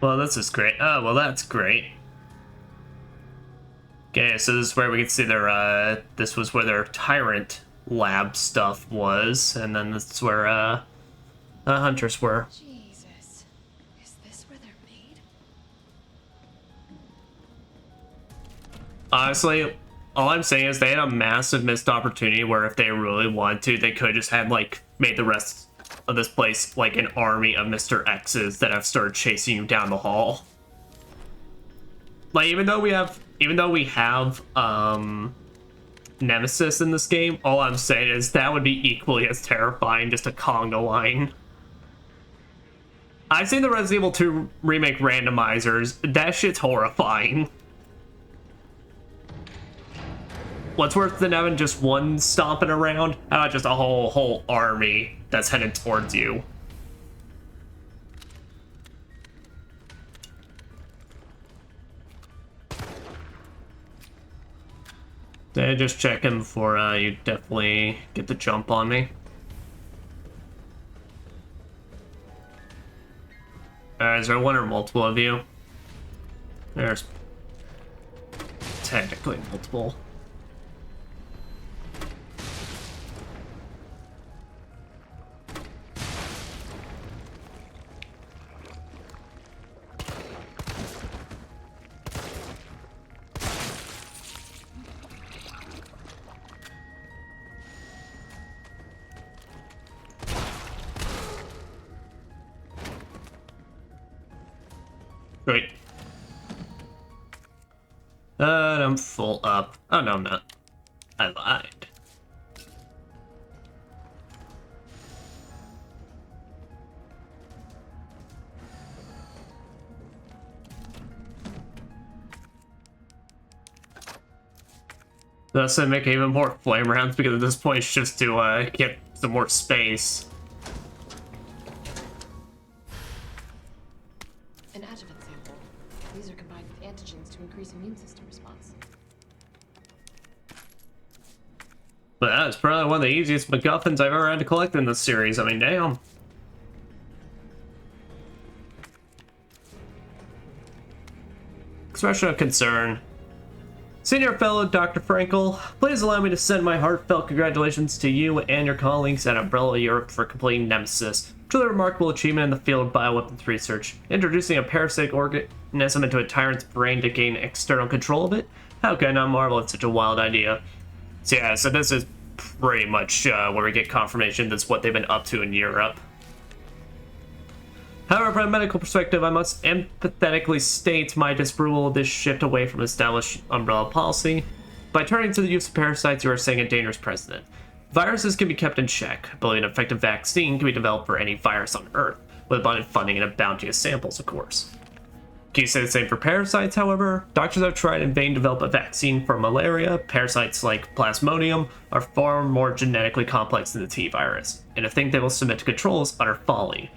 Well, this is great. Oh, well, that's great. Okay, so this is where we can see their, this was where their Tyrant lab stuff was, and then this is where, the hunters were. Jesus. Is this where they're made? Honestly, all I'm saying is they had a massive missed opportunity where if they really wanted to, they could just have, like, made the rest of this place like an army of Mr. X's that have started chasing you down the hall. Like, even though we have Nemesis in this game, all I'm saying is that would be equally as terrifying, just a conga line. I've seen the Resident Evil 2 remake randomizers. That shit's horrifying. What's worse than having just one stomping around? How about just a whole army that's headed towards you? Just checking before you definitely get the jump on me. Is there one or multiple of you? There's technically multiple. Great. I'm full up. Oh, no, I'm not. I lied. Thus, I make even more flame rounds because at this point it's just to get some more space. An adjuvant sample. These are combined with antigens to increase immune system response. But that's probably one of the easiest MacGuffins I've ever had to collect in this series. I mean, damn. Expression of concern. Senior Fellow Dr. Frankel, please allow me to send my heartfelt congratulations to you and your colleagues at Umbrella Europe for completing Nemesis. Truly remarkable achievement in the field of bioweapons research. Introducing a parasitic organism into a tyrant's brain to gain external control of it? How can I marvel at such a wild idea? So yeah, so this is pretty much where we get confirmation that's what they've been up to in Europe. However, from a medical perspective, I must empathetically state my disapproval of this shift away from established Umbrella policy. By turning to the use of parasites, you are setting a dangerous precedent. Viruses can be kept in check. I believe an effective vaccine can be developed for any virus on Earth, with abundant funding and a bounty of samples, of course. Can you say the same for parasites, however? Doctors have tried in vain to develop a vaccine for malaria. Parasites like Plasmodium are far more genetically complex than the T virus, and to think they will submit to control is utter folly.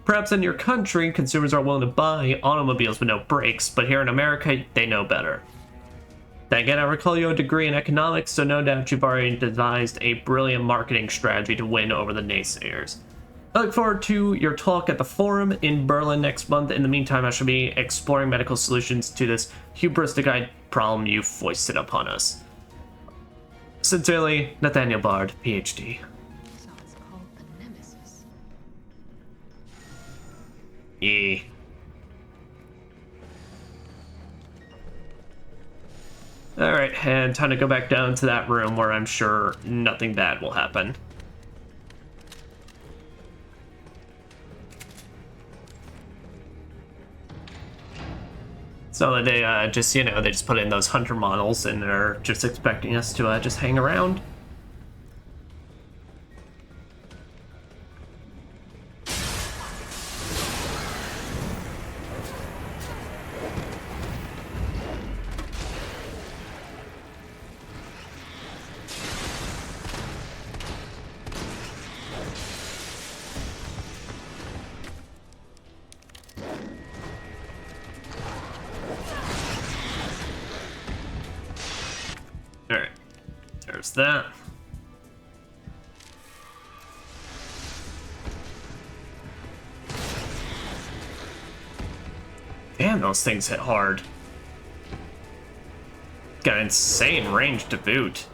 Perhaps in your country, consumers are willing to buy automobiles with no brakes, but here in America, they know better. Then again, I recall you have a degree in economics, so no doubt you've already devised a brilliant marketing strategy to win over the naysayers. I look forward to your talk at the Forum in Berlin next month. In the meantime, I shall be exploring medical solutions to this hubristic problem you foisted upon us. Sincerely, Nathaniel Bard, PhD. So it's called the Nemesis. Yeah. Alright, and time to go back down to that room where I'm sure nothing bad will happen. So that they just, you know, they just put in those hunter models and they're just expecting us to just hang around. Alright, there's that. Damn, those things hit hard. Got an insane range to boot.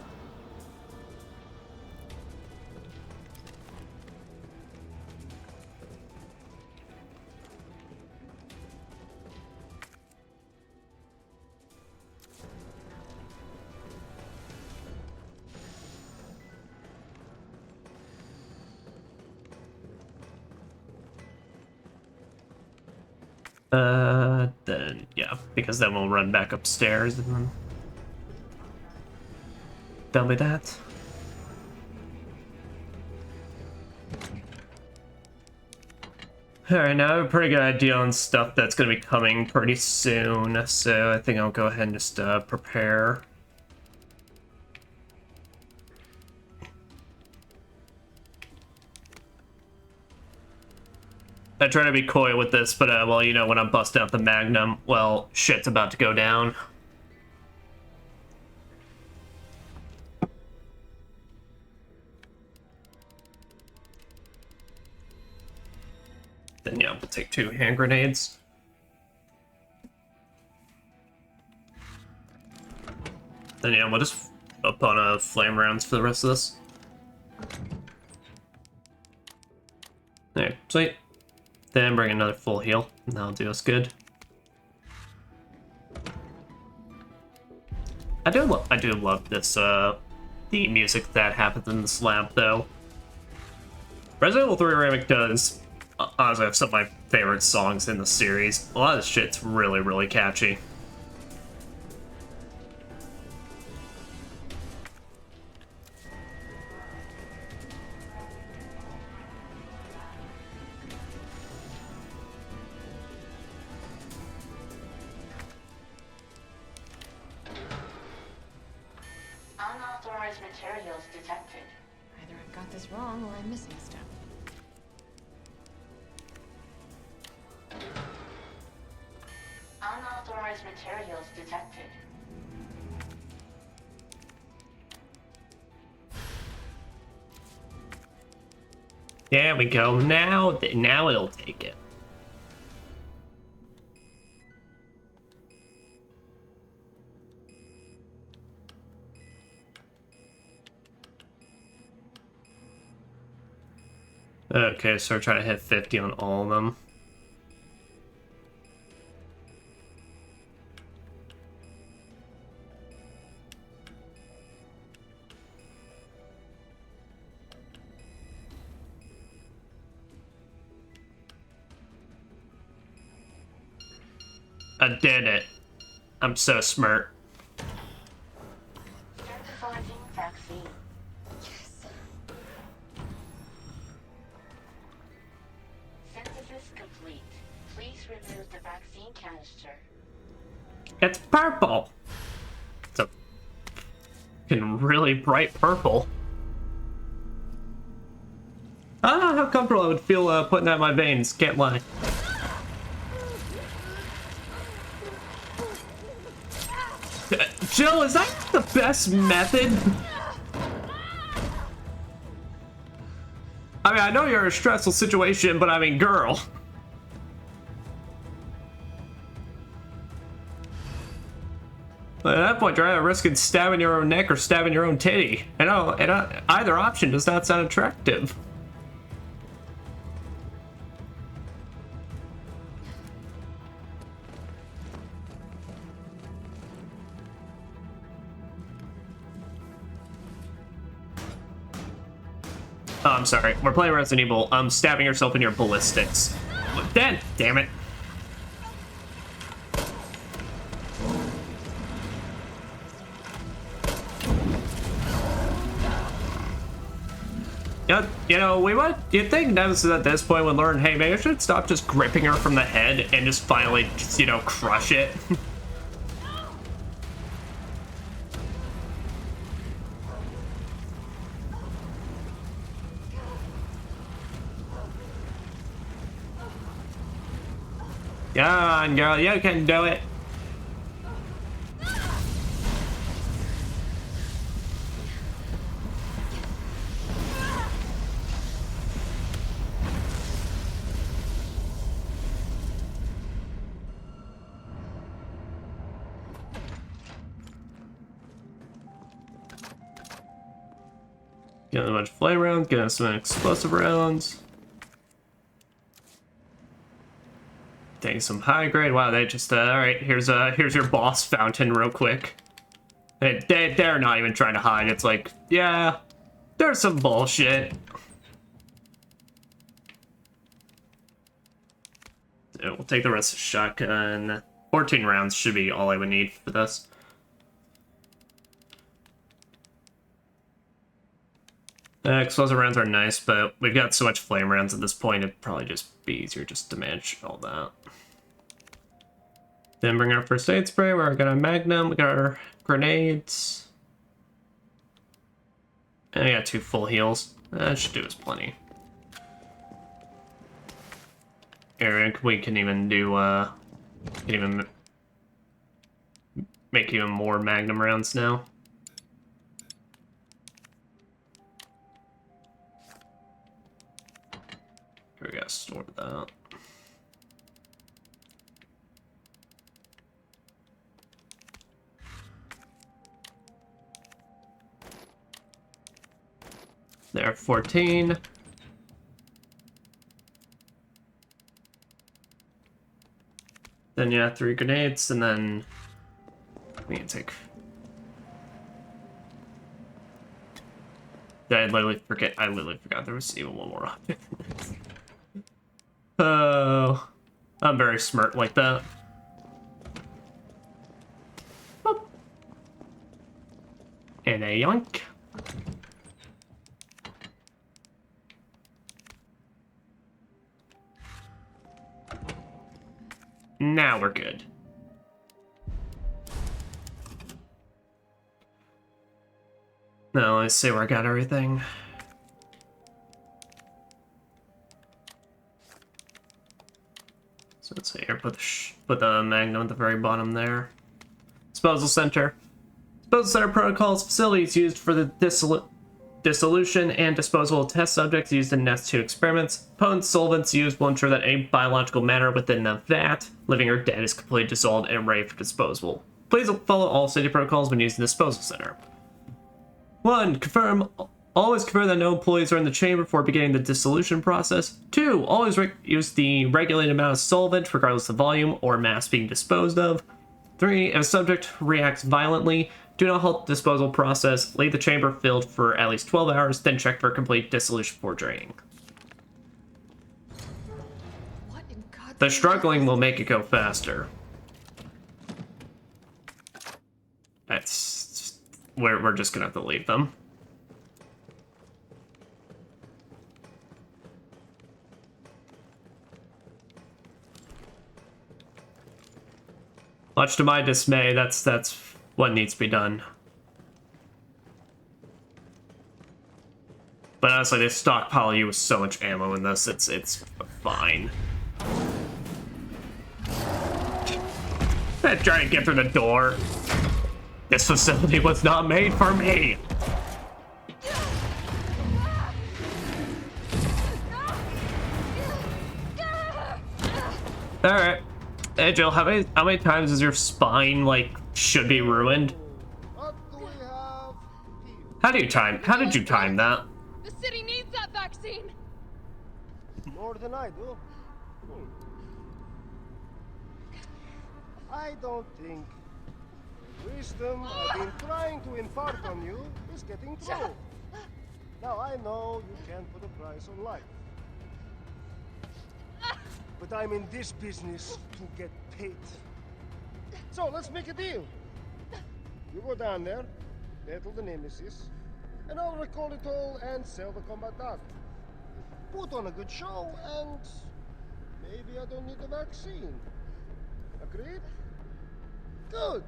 Then, yeah, because then we'll run back upstairs and then that'll be that. Alright, now I have a pretty good idea on stuff that's going to be coming pretty soon, so I think I'll go ahead and just prepare. I try to be coy with this, but, well, you know, when I'm busting out the Magnum, well, shit's about to go down. Then, yeah, we'll take 2 hand grenades. Then, yeah, we'll just up on flame rounds for the rest of this. Alright, sweet. Then bring another full heal, and that'll do us good. I do love this, the music that happens in this lab, though. Resident Evil 3 Remake does, honestly, have some of my favorite songs in the series. A lot of this shit's really, really catchy. Unauthorized materials detected. Either I've got this wrong or I'm missing stuff. Unauthorized materials detected. There we go. Now it'll take it. Okay, so we're trying to hit 50 on all of them. I did it. I'm so smart. Synthesizing vaccine. Synthesis complete. Please remove the vaccine canister. It's purple. It's a fucking really bright purple. I don't know how comfortable I would feel putting that in my veins. Can't lie. Jill, is that the best method? I mean, I know you're in a stressful situation, but I mean, girl. At that point, you're either risking stabbing your own neck or stabbing your own titty. Either option does not sound attractive. Oh, I'm sorry. We're playing Resident Evil. Stabbing yourself in your ballistics. Dead! Damn it. Yeah, you know, you'd think Nemessin at this point would learn, hey, maybe I should stop just gripping her from the head and just finally, just, you know, crush it. Come on, girl, you can do it. Getting a bunch of flame rounds, getting some explosive rounds. Taking some high grade. Wow, they just all right. Here's your boss fountain, real quick. They're not even trying to hide. It's like, yeah, there's some bullshit. So we'll take the rest of the shotgun. 14 rounds should be all I would need for this. Explosive rounds are nice, but we've got so much flame rounds at this point, it'd probably just be easier just to manage all that. Then bring our first aid spray, we're gonna magnum, we got our grenades. And I got 2 full heals. That should do us plenty. Eric, we can even do, can even make even more magnum rounds now. We gotta store that. There, 14. Then yeah, 3 grenades, and then we can take. I literally forgot there was even one more option. Oh, I'm very smart like that. Boop. And a yoink. Now we're good. Now let's see where I got everything. So let's see here, put the magnum at the very bottom there. Disposal center. Disposal center protocols, facilities used for the dissolution and disposal of test subjects used in Nest 2 experiments. Potent solvents used will ensure that any biological matter within the vat, living or dead, is completely dissolved and ready for disposal. Please follow all safety protocols when using the disposal center. 1. Confirm always confirm that no employees are in the chamber before beginning the dissolution process. 2. Always use the regulated amount of solvent, regardless of volume or mass being disposed of. 3. If a subject reacts violently, do not halt the disposal process. Leave the chamber filled for at least 12 hours, then check for complete dissolution before draining. What in God's The struggling will make it go faster. That's... We're just gonna have to leave them. Much to my dismay, that's what needs to be done. But honestly, they stockpile you with so much ammo in this, it's fine. Trying to get through the door. This facility was not made for me. All right. Hey Jill, how many times is your spine like should be ruined? What do we have here? How did you time that? The city needs that vaccine. More than I do. I don't think the wisdom I've been trying to impart on you is getting through. Now I know you can't put a price on life. But I'm in this business to get paid. So let's make a deal. You go down there, battle the Nemesis, and I'll recall it all and sell the combat dog. Put on a good show, and maybe I don't need the vaccine. Agreed? Good.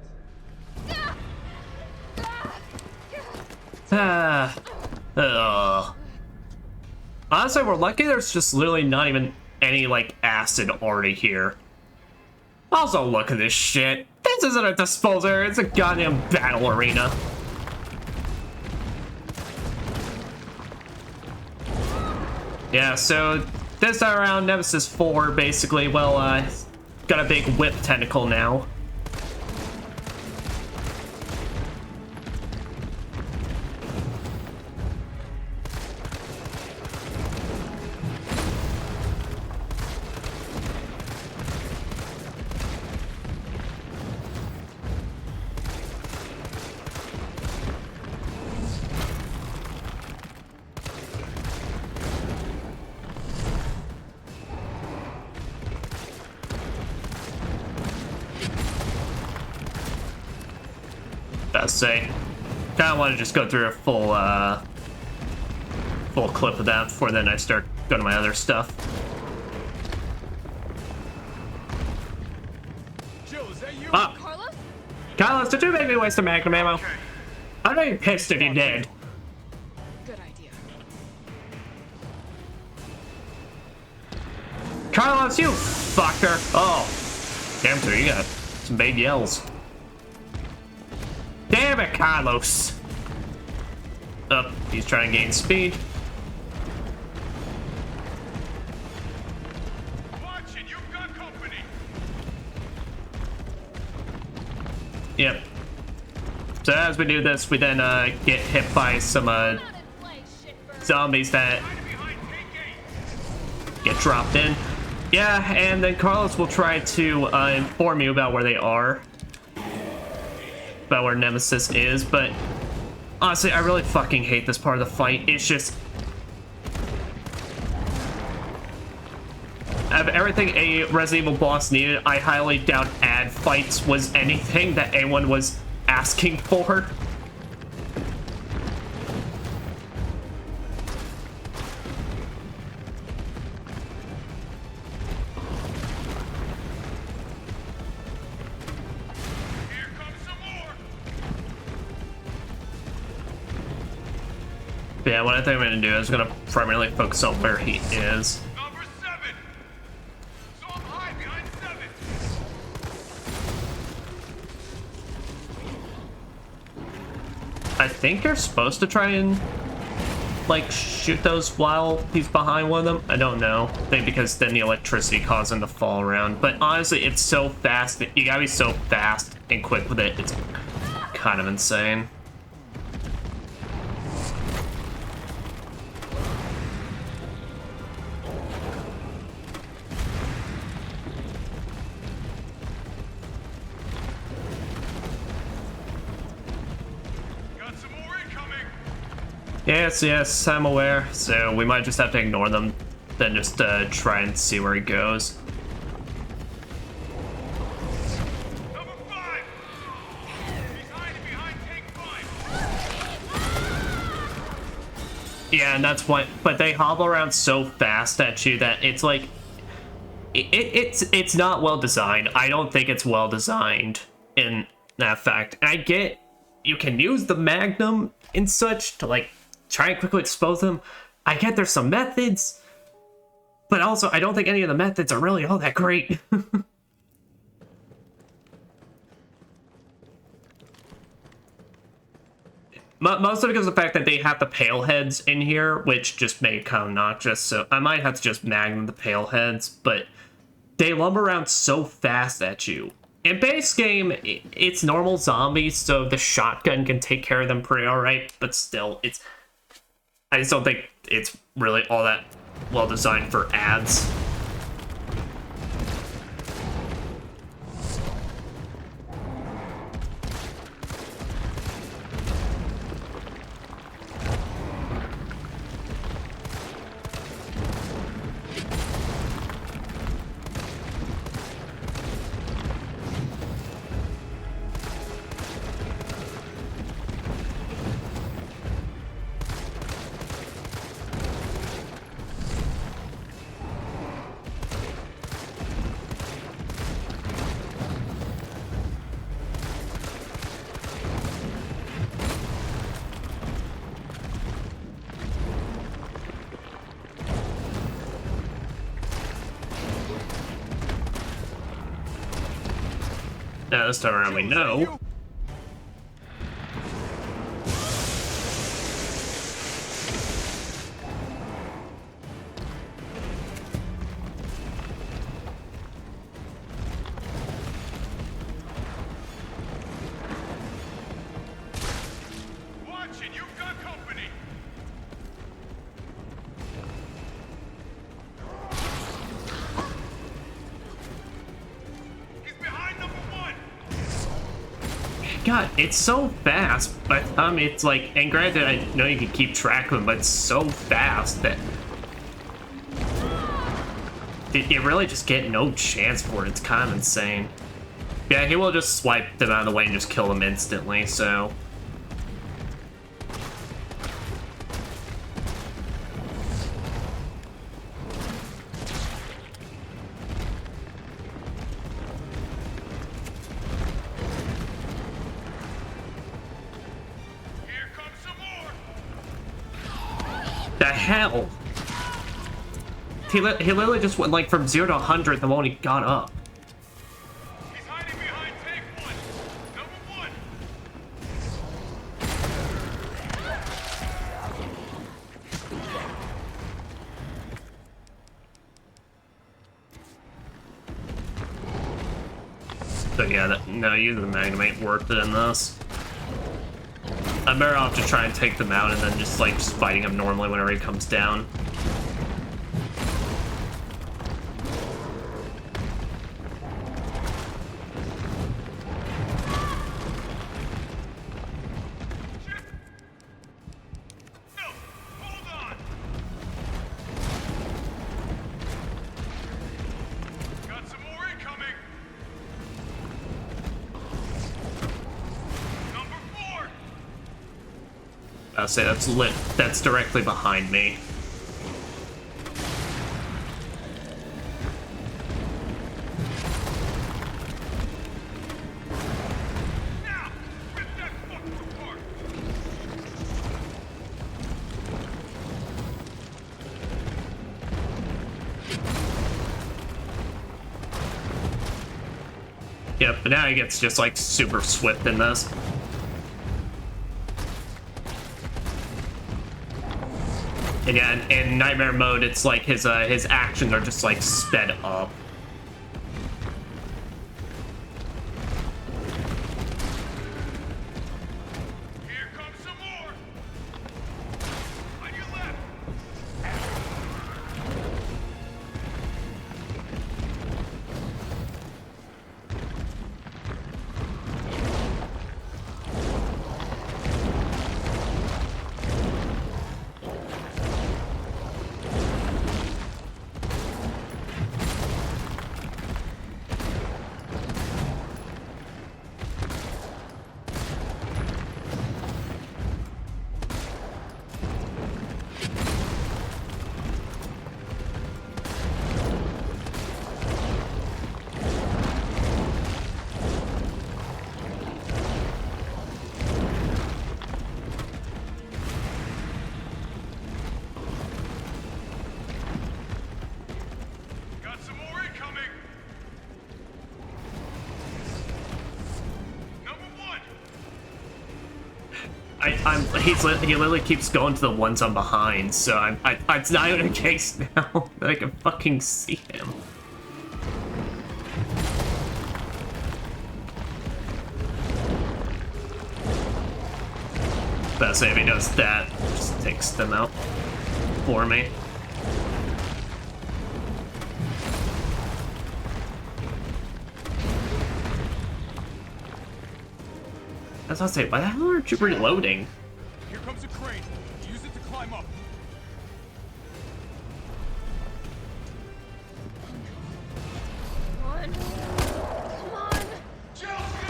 Honestly, we're lucky there's just literally not even any, like, acid already here. Also, look at this shit. This isn't a disposal area, it's a goddamn battle arena. Yeah, so this time around, Nemesis 4, basically, well, got a big whip tentacle now. Best say. Kinda want to just go through a full clip of that before then I start going to my other stuff. Jill, is that you? Carlos? Carlos, did you make me waste a magnum ammo? I'd be pissed if you did. Good idea. Carlos, you fucker. Oh. Damn, sir, you got some big yells. Damn it, Carlos. Oh, he's trying to gain speed. Watch it, you've got company. Yep. So as we do this, we then get hit by some zombies that get dropped in. Yeah, and then Carlos will try to inform you about where they are. About where Nemesis is, but honestly, I really fucking hate this part of the fight. It's just... Of everything a Resident Evil boss needed, I highly doubt ad fights was anything that anyone was asking for. Yeah, what I think I'm gonna do is I'm gonna primarily focus on where he is. Number 7. So I'm high behind 7. I think you're supposed to try and like shoot those while he's behind one of them. I don't know. I think because then the electricity causes him to fall around. But honestly, it's so fast that you gotta be so fast and quick with it. It's kind of insane. Yes, yes, I'm aware. So we might just have to ignore them, then just try and see where he goes. Number 5! He's hiding behind tank 5! Yeah, and that's what. But they hobble around so fast at you that it's like, it's not well designed. I don't think it's well designed in that fact. And I get you can use the Magnum and such to like try and quickly expose them. I get there's some methods, but also I don't think any of the methods are really all that great. Most of it because of the fact that they have the pale heads in here, which just made it kind of obnoxious. So I might have to just Magnum the pale heads, but they lumber around so fast at you. In base game, it's normal zombies, so the shotgun can take care of them pretty alright, but still, I just don't think it's really all that well designed for ads. Now this time around we know. Watch it, you've got company! He's behind number 1! God, it's so fast, but it's like, and granted, I know you can keep track of them, but it's so fast that you really just get no chance for it. It's kind of insane. Yeah, he will just swipe them out of the way and just kill them instantly, so. Here comes some more! The hell? He literally just went like from 0 to 100 the moment he got up. He's hiding behind tank 1! Number 1! So yeah, no, using the Magnum ain't worth it in this. I'm better off to try and take them out and then just fighting him normally whenever he comes down. No! Hold on! Got some more incoming! Number 4! I'll say that's lit. That's directly behind me. Now! Rip that fucker apart! Yep, but now he gets just like super swift in this. And yeah, in Nightmare mode, it's like his actions are just like sped up. Here comes some more! On your left! he literally keeps going to the ones I'm behind, so it's not even a case now that I can fucking see him. But say if he does that, just takes them out for me. I was about to say, why the hell aren't you reloading? Here comes a crane. Use it to climb up. Come on. Come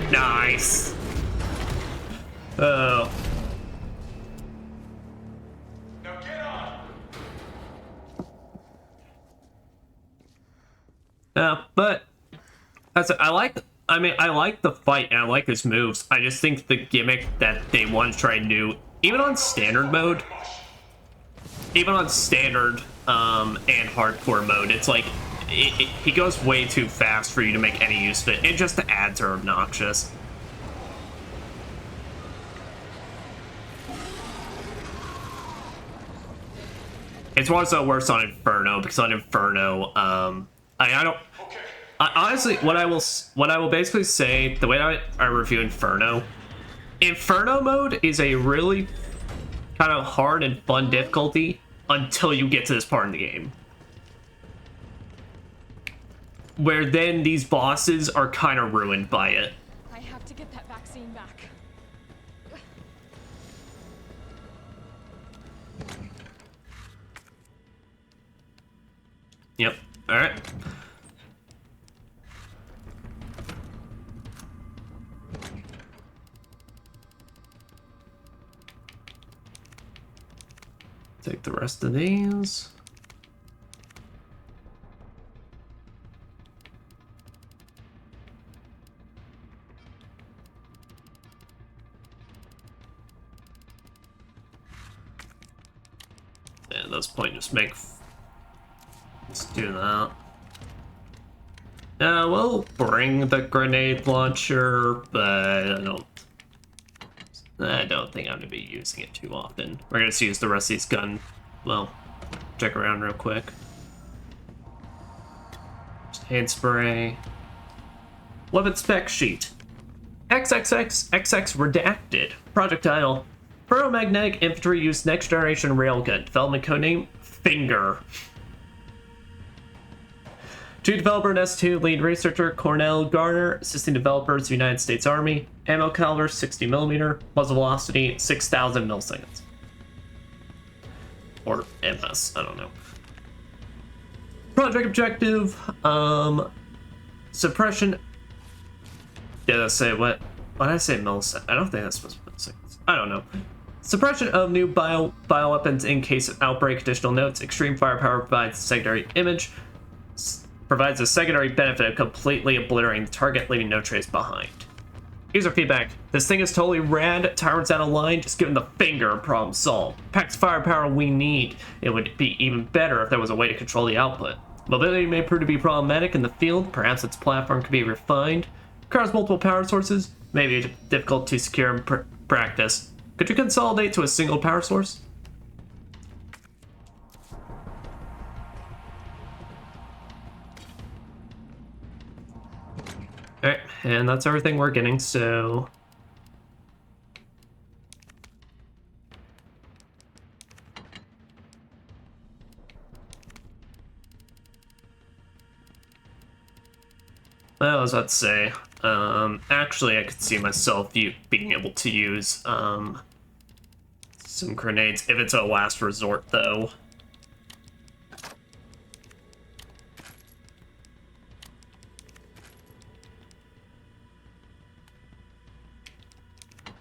on. Nice. Oh. Now get on. But I like the fight and I like his moves. I just think the gimmick that they want to try new, even on standard mode, and hardcore mode, it's like he goes way too fast for you to make any use of it. And just the ads are obnoxious. It's also worse on Inferno because on Inferno, honestly, what I will basically say, the way I review Inferno mode is a really kind of hard and fun difficulty until you get to this part in the game, where then these bosses are kind of ruined by it. I have to get that vaccine back. Yep. All right. Take the rest of these. Yeah, at this point, just make. Let's do that. We'll bring the grenade launcher, but I don't think I'm gonna be using it too often. We're gonna use the rest of these gun. Well, check around real quick. Just hand spray. Weapon spec sheet. XXX redacted. Projectile. Ferromagnetic infantry use next generation railgun. Development codename Finger. Chief developer and S2, lead researcher Cornell Garner, assisting developers United States Army, ammo caliber 60mm, muzzle velocity 6,000 milliseconds. Or MS, I don't know. Project objective, suppression. Did I say what? Why did I say milliseconds? I don't think that's supposed to be milliseconds. I don't know. Suppression of new bioweapons in case of outbreak. Additional notes: extreme firepower provides secondary image. Provides a secondary benefit of completely obliterating the target, leaving no trace behind. User feedback. This thing is totally rad. Tyrant's out of line. Just give him the finger. Problem solved. Packs firepower we need. It would be even better if there was a way to control the output. Mobility may prove to be problematic in the field. Perhaps its platform could be refined. Requires multiple power sources. May be difficult to secure in practice. Could you consolidate to a single power source? Alright, and that's everything we're getting, so... Well, I was about to say, actually I could see myself being able to use, some grenades, if it's a last resort, though.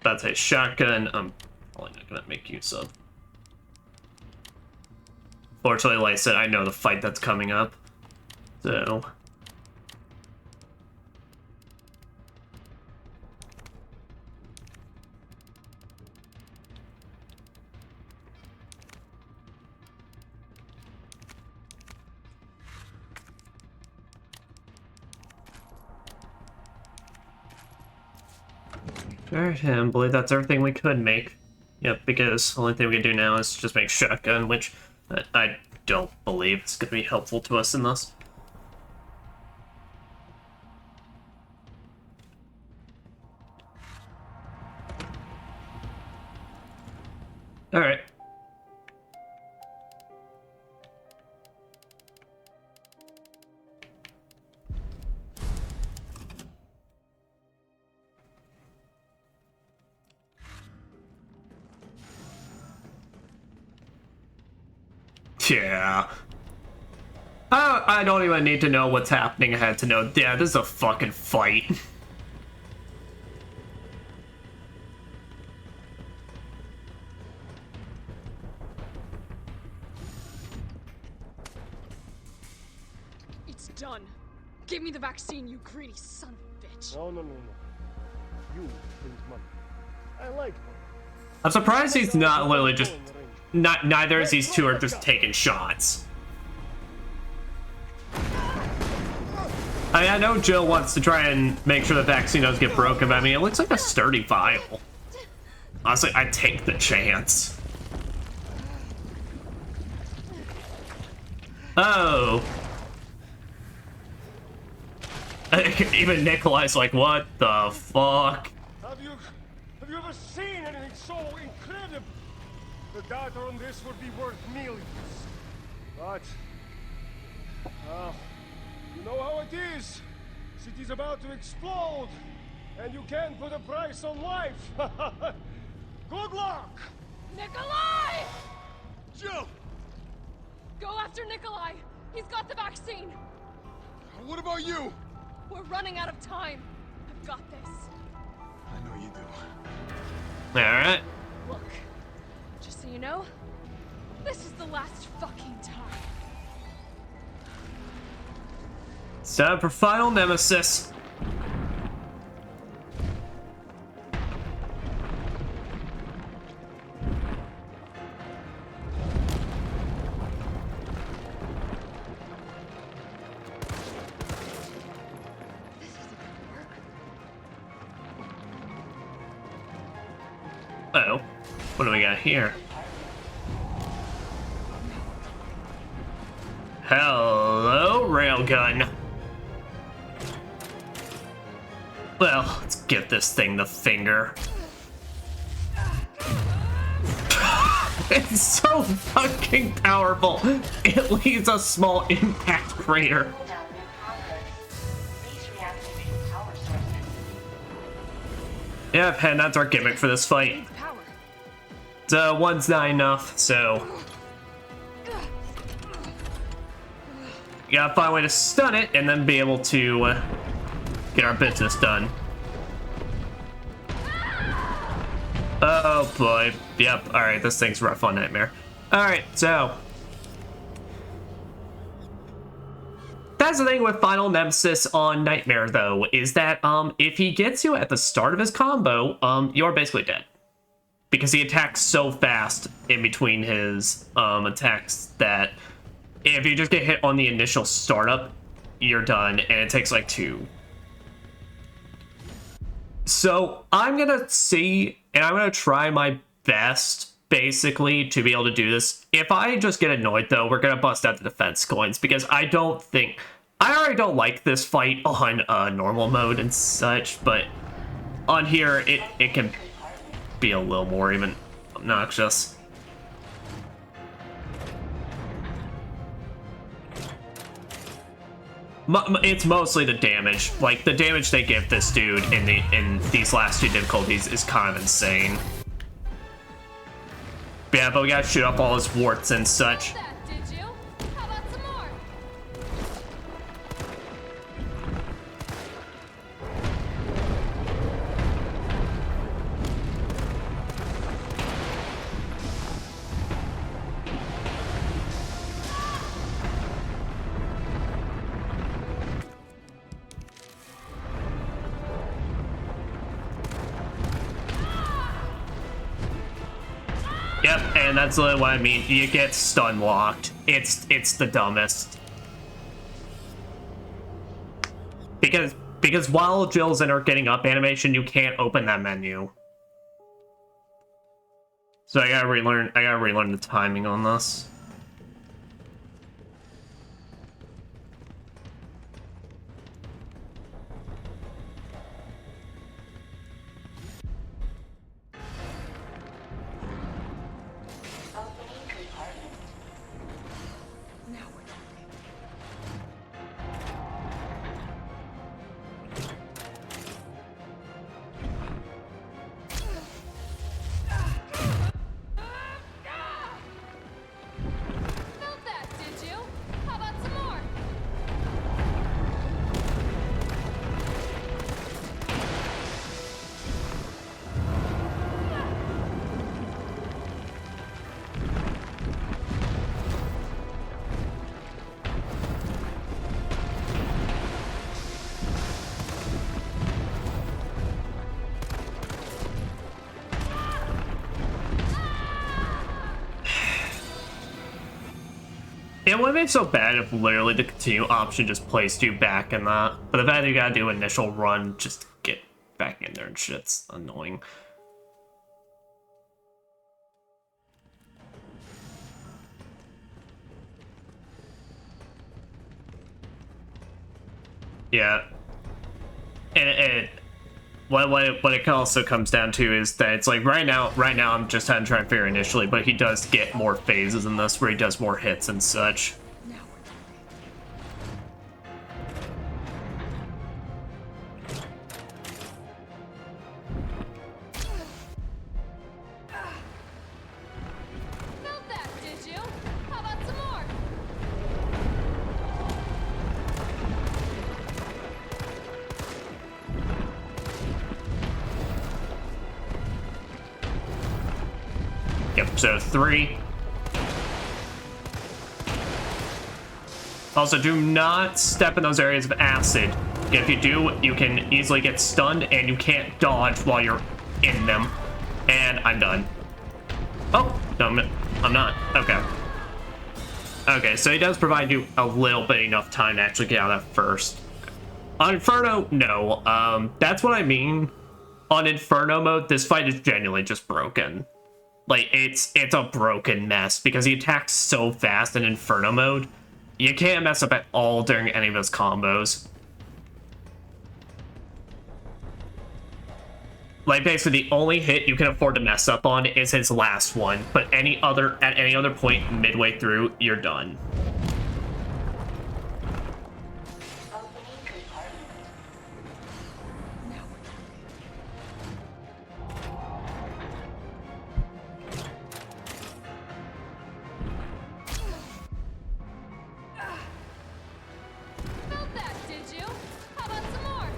That's a shotgun I'm probably not gonna make use of. Fortunately, like I said, I know the fight that's coming up, so... Alright, I believe that's everything we could make. Yep, because the only thing we can do now is just make shotgun, which I don't believe is going to be helpful to us in this. Alright. Yeah. I don't even need to know what's happening. I had to know, yeah, this is a fucking fight. It's done. Give me the vaccine, you greedy son of a bitch. No. You bring money. I like money. I'm surprised he's not literally just... Neither of these two are just taking shots. I mean, I know Jill wants to try and make sure the vaccine doesn't get broken, but I mean, it looks like a sturdy vial. Honestly, I'd take the chance. Oh. Even Nikolai's like, what the fuck? Have you ever seen anything so incredible? The data on this would be worth millions. But, you know how it is. City's about to explode, and you can't put a price on life. Good luck! Nikolai! Jill! Go after Nikolai! He's got the vaccine! What about you? We're running out of time. I've got this. I know you do. Alright. Look, just so you know, this is the last fucking time. It's time for final Nemesis. Uh-oh. What do we got here? Hello, railgun. Well, let's give this thing the finger. It's so fucking powerful. It leaves a small impact crater. Cool down new progress. These react to power sources. Yeah, and that's our gimmick for this fight. Needs power. So one's not enough, so you gotta find a way to stun it and then be able to get our business done. Oh boy. Yep, alright, this thing's rough on Nightmare. Alright, so that's the thing with Final Nemesis on Nightmare, though, is that if he gets you at the start of his combo, you're basically dead. Because he attacks so fast in between his attacks that if you just get hit on the initial startup, you're done, and it takes like 2. So I'm gonna see, and I'm gonna try my best, basically, to be able to do this. If I just get annoyed, though, we're gonna bust out the defense coins, because I already don't like this fight on normal mode and such, but on here, it can be a little more even obnoxious. It's mostly the damage. Like, the damage they give this dude in these last 2 difficulties is kind of insane. Yeah, but we gotta shoot up all his warts and such. That, did you? How about some more? Yep, and that's literally what I mean. You get stun locked. It's the dumbest. Because Because while Jill's in her getting up animation, you can't open that menu. So I gotta relearn the timing on this. Opening compartment. Now we're talking. Felt that, did you? How about some more? It wouldn't be so bad if literally the continue option just placed you back in that. But the fact that you gotta do initial run just to get back in there and shit's annoying. Yeah. And what it also comes down to is that it's like right now I'm just trying to figure initially, but he does get more phases in this where he does more hits and such. Now we're talking. Felt that, did you? How about some more? Yep, so 3. Also, do not step in those areas of acid. If you do, you can easily get stunned and you can't dodge while you're in them. And I'm done. Oh, no, I'm not. Okay. Okay, so he does provide you a little bit enough time to actually get out of that first. On Inferno, no. That's what I mean. On Inferno mode, this fight is genuinely just broken. Like, it's a broken mess because he attacks so fast in Inferno mode. You can't mess up at all during any of his combos. Like, basically, the only hit you can afford to mess up on is his last one, but at any other point midway through, you're done. Opening compartment. Now we're talking. Felt that, did you? How about some more?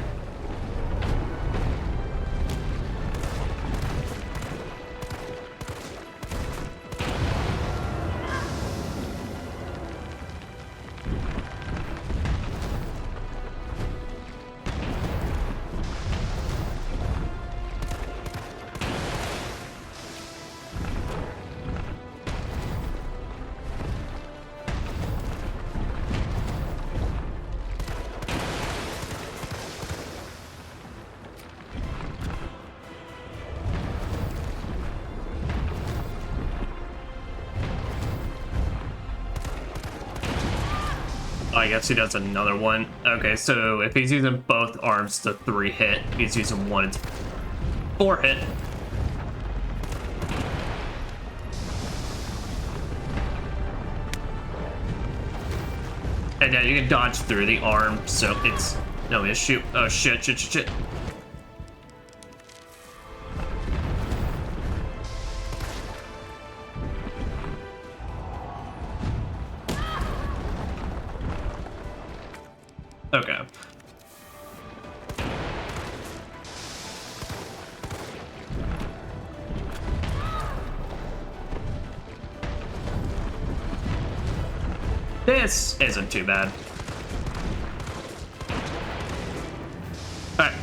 I guess he does another one. Okay, so if he's using both arms to 3 hit, he's using 1 to 4 hit. And then you can dodge through the arm, so it's no issue. Oh shit. Okay. This isn't too bad. Alright.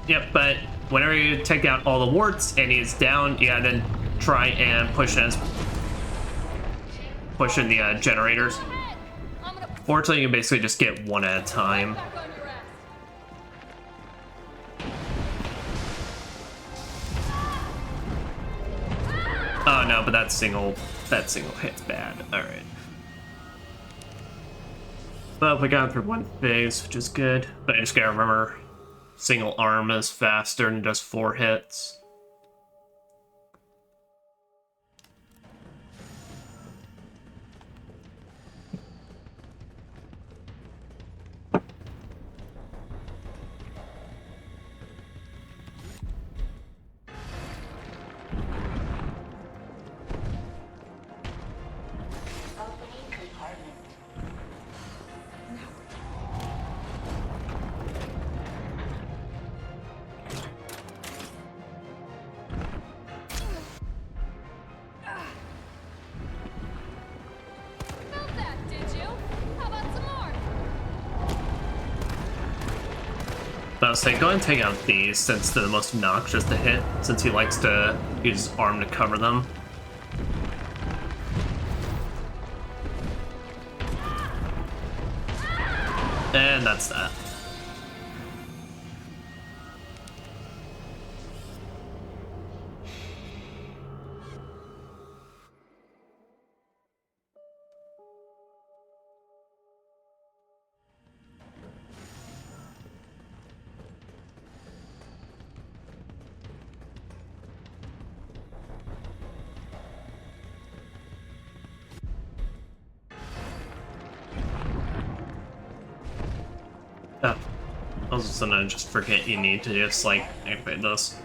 Yep, but whenever you take out all the warts and he's down, you gotta then try and push in the generators. I'm gonna Unfortunately, you can basically just get one at a time. Back on your ass. Oh no, but that single hit's bad. Alright. Well, we got through one phase, which is good. But I just gotta remember, single arm is faster than just 4 hits. Opening compartment. Felt that, did you? How about some more? But I'll say, go ahead and take out these, since they're the most obnoxious to hit, since he likes to use his arm to cover them. And that's that. Oh. All of a sudden I just forget you need to just, like, activate this.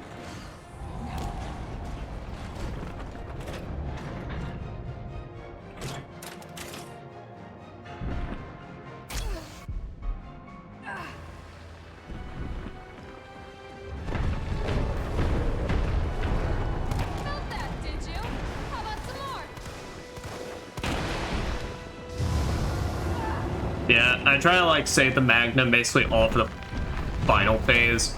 Felt that, did you? How about some more? Yeah, I try to, like, save the Magnum basically all for the final phase.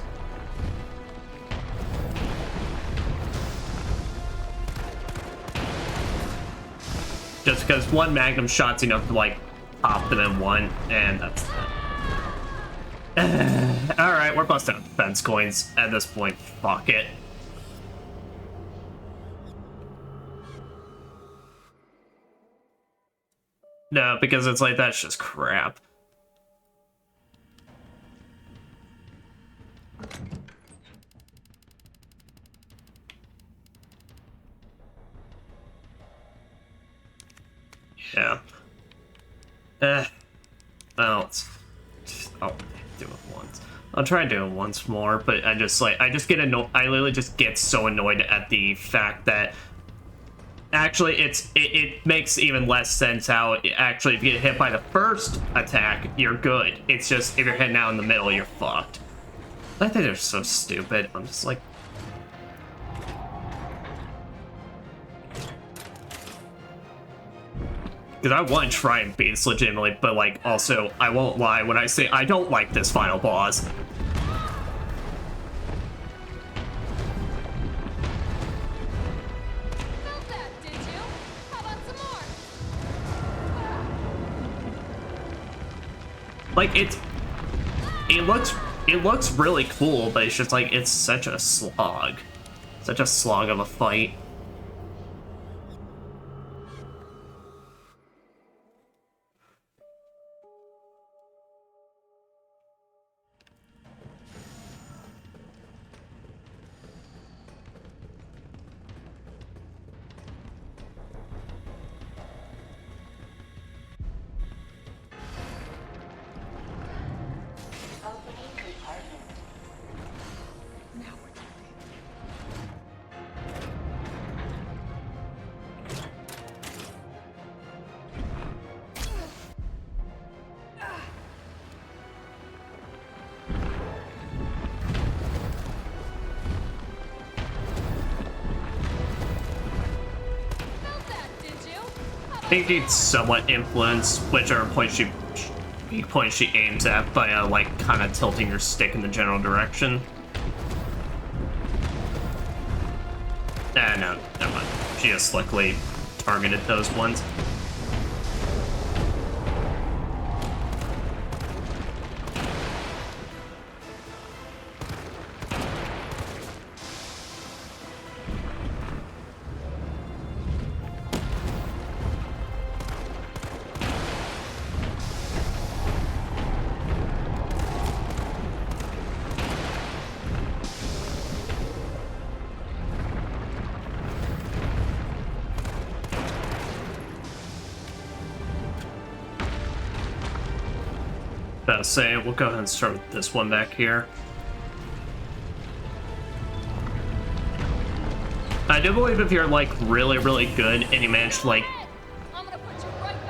Just because one Magnum shot's enough to, like, pop them in one, and that's that. Alright, we're busting out defense coins at this point. Fuck it. No, because it's like, that's just crap. Yeah. Well, I'll do it once. I'll try to do it once more, but I just get annoyed. I literally just get so annoyed at the fact that actually it makes even less sense how actually if you get hit by the first attack, you're good. It's just if you're hitting out in the middle, you're fucked. I think they're so stupid. I'm just like, because I want to try and beat this legitimately, but like also I won't lie when I say I don't like this final boss. Felt that, did you? How about some more? Like it looks really cool, but it's just like it's such a slog of a fight. Opening compartment. Felt that, did you? How I think it's somewhat influenced whichever point she aims at by like kind of tilting your stick in the general direction. No, never mind. She just slickly targeted those ones. About to say, we'll go ahead and start with this one back here. I do believe if you're like really, really good and you manage to like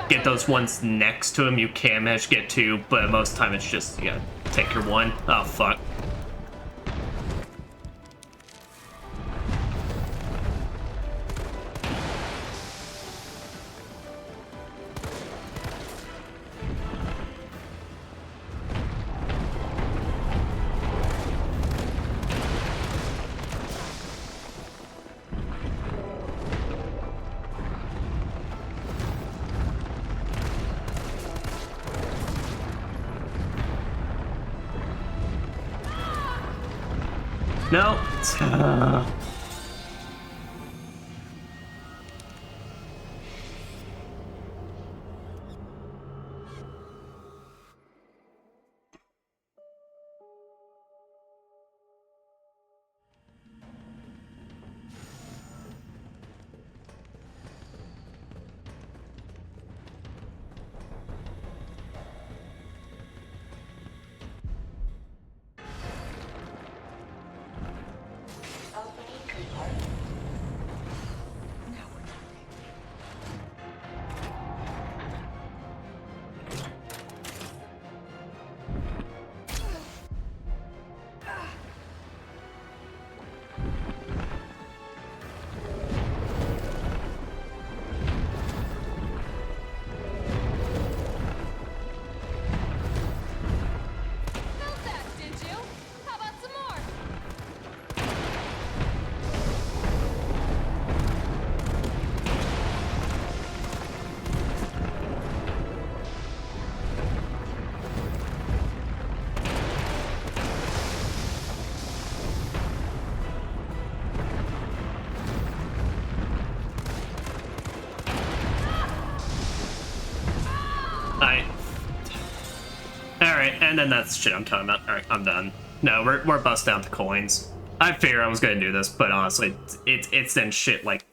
get those ones next to him, you can manage to get two, but most of the time it's just, you gotta take your one. Oh, fuck. No. Opening compartment. Now we're talking. Felt that, did you? How about some more? Alright, and then that's shit I'm talking about. Alright, I'm done. No, we're busting out the coins. I figured I was gonna do this, but honestly, it's then shit like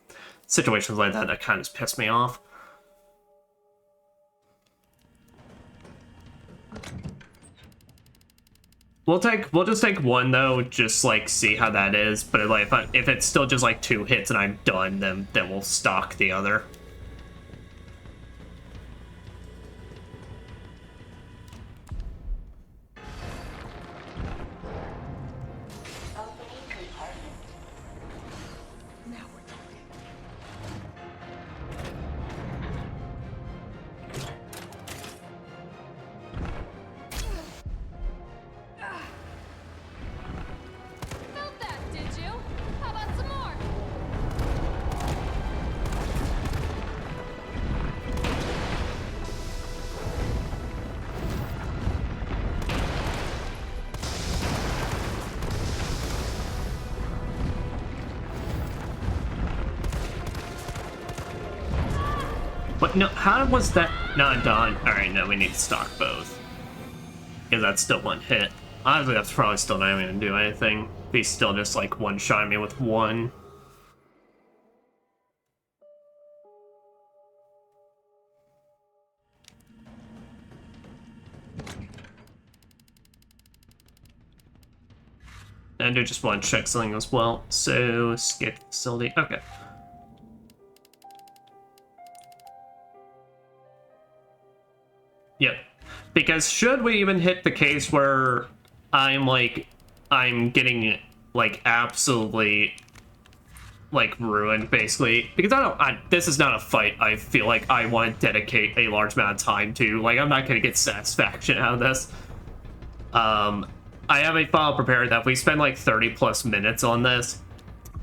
situations like that kind of just piss me off. We'll just take one though, just like see how that is. But like if it's still just like 2 hits and I'm done, then we'll stock the other. Opening compartment. Now we're talking. Felt that, did you? How about some more? But no, how was that not done? Alright, no, we need to stock both. Because that's still 1 hit. Honestly, that's probably still not even gonna do anything. He's still just like one-shot me with 1. And I do just want to check something as well. So, escape facility. Okay. Yep. Because should we even hit the case where I'm getting like absolutely like ruined basically, because this is not a fight I feel like I want to dedicate a large amount of time to. Like, I'm not gonna get satisfaction out of this. I have a file prepared that if we spend like 30+ minutes on this,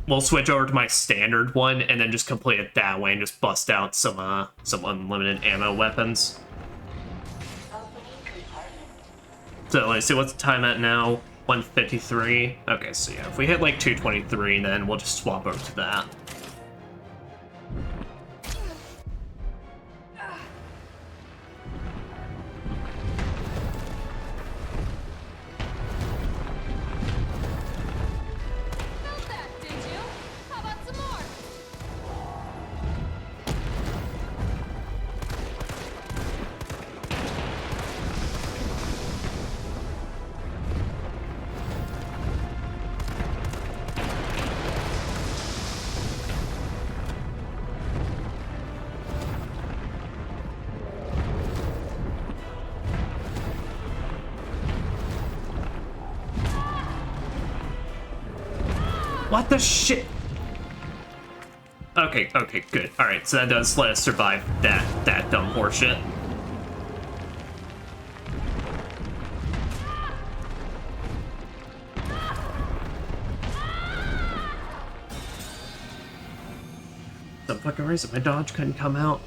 we'll switch over to my standard one and then just complete it that way and just bust out some unlimited ammo weapons. So let's see, what's the time at now? 153. Okay, so yeah, if we hit like 223, then we'll just swap over to that. Felt that, did you? How about some more? What the shit? Okay, okay, good. Alright, so that does let us survive that dumb horseshit. Some fucking reason my dodge couldn't come out.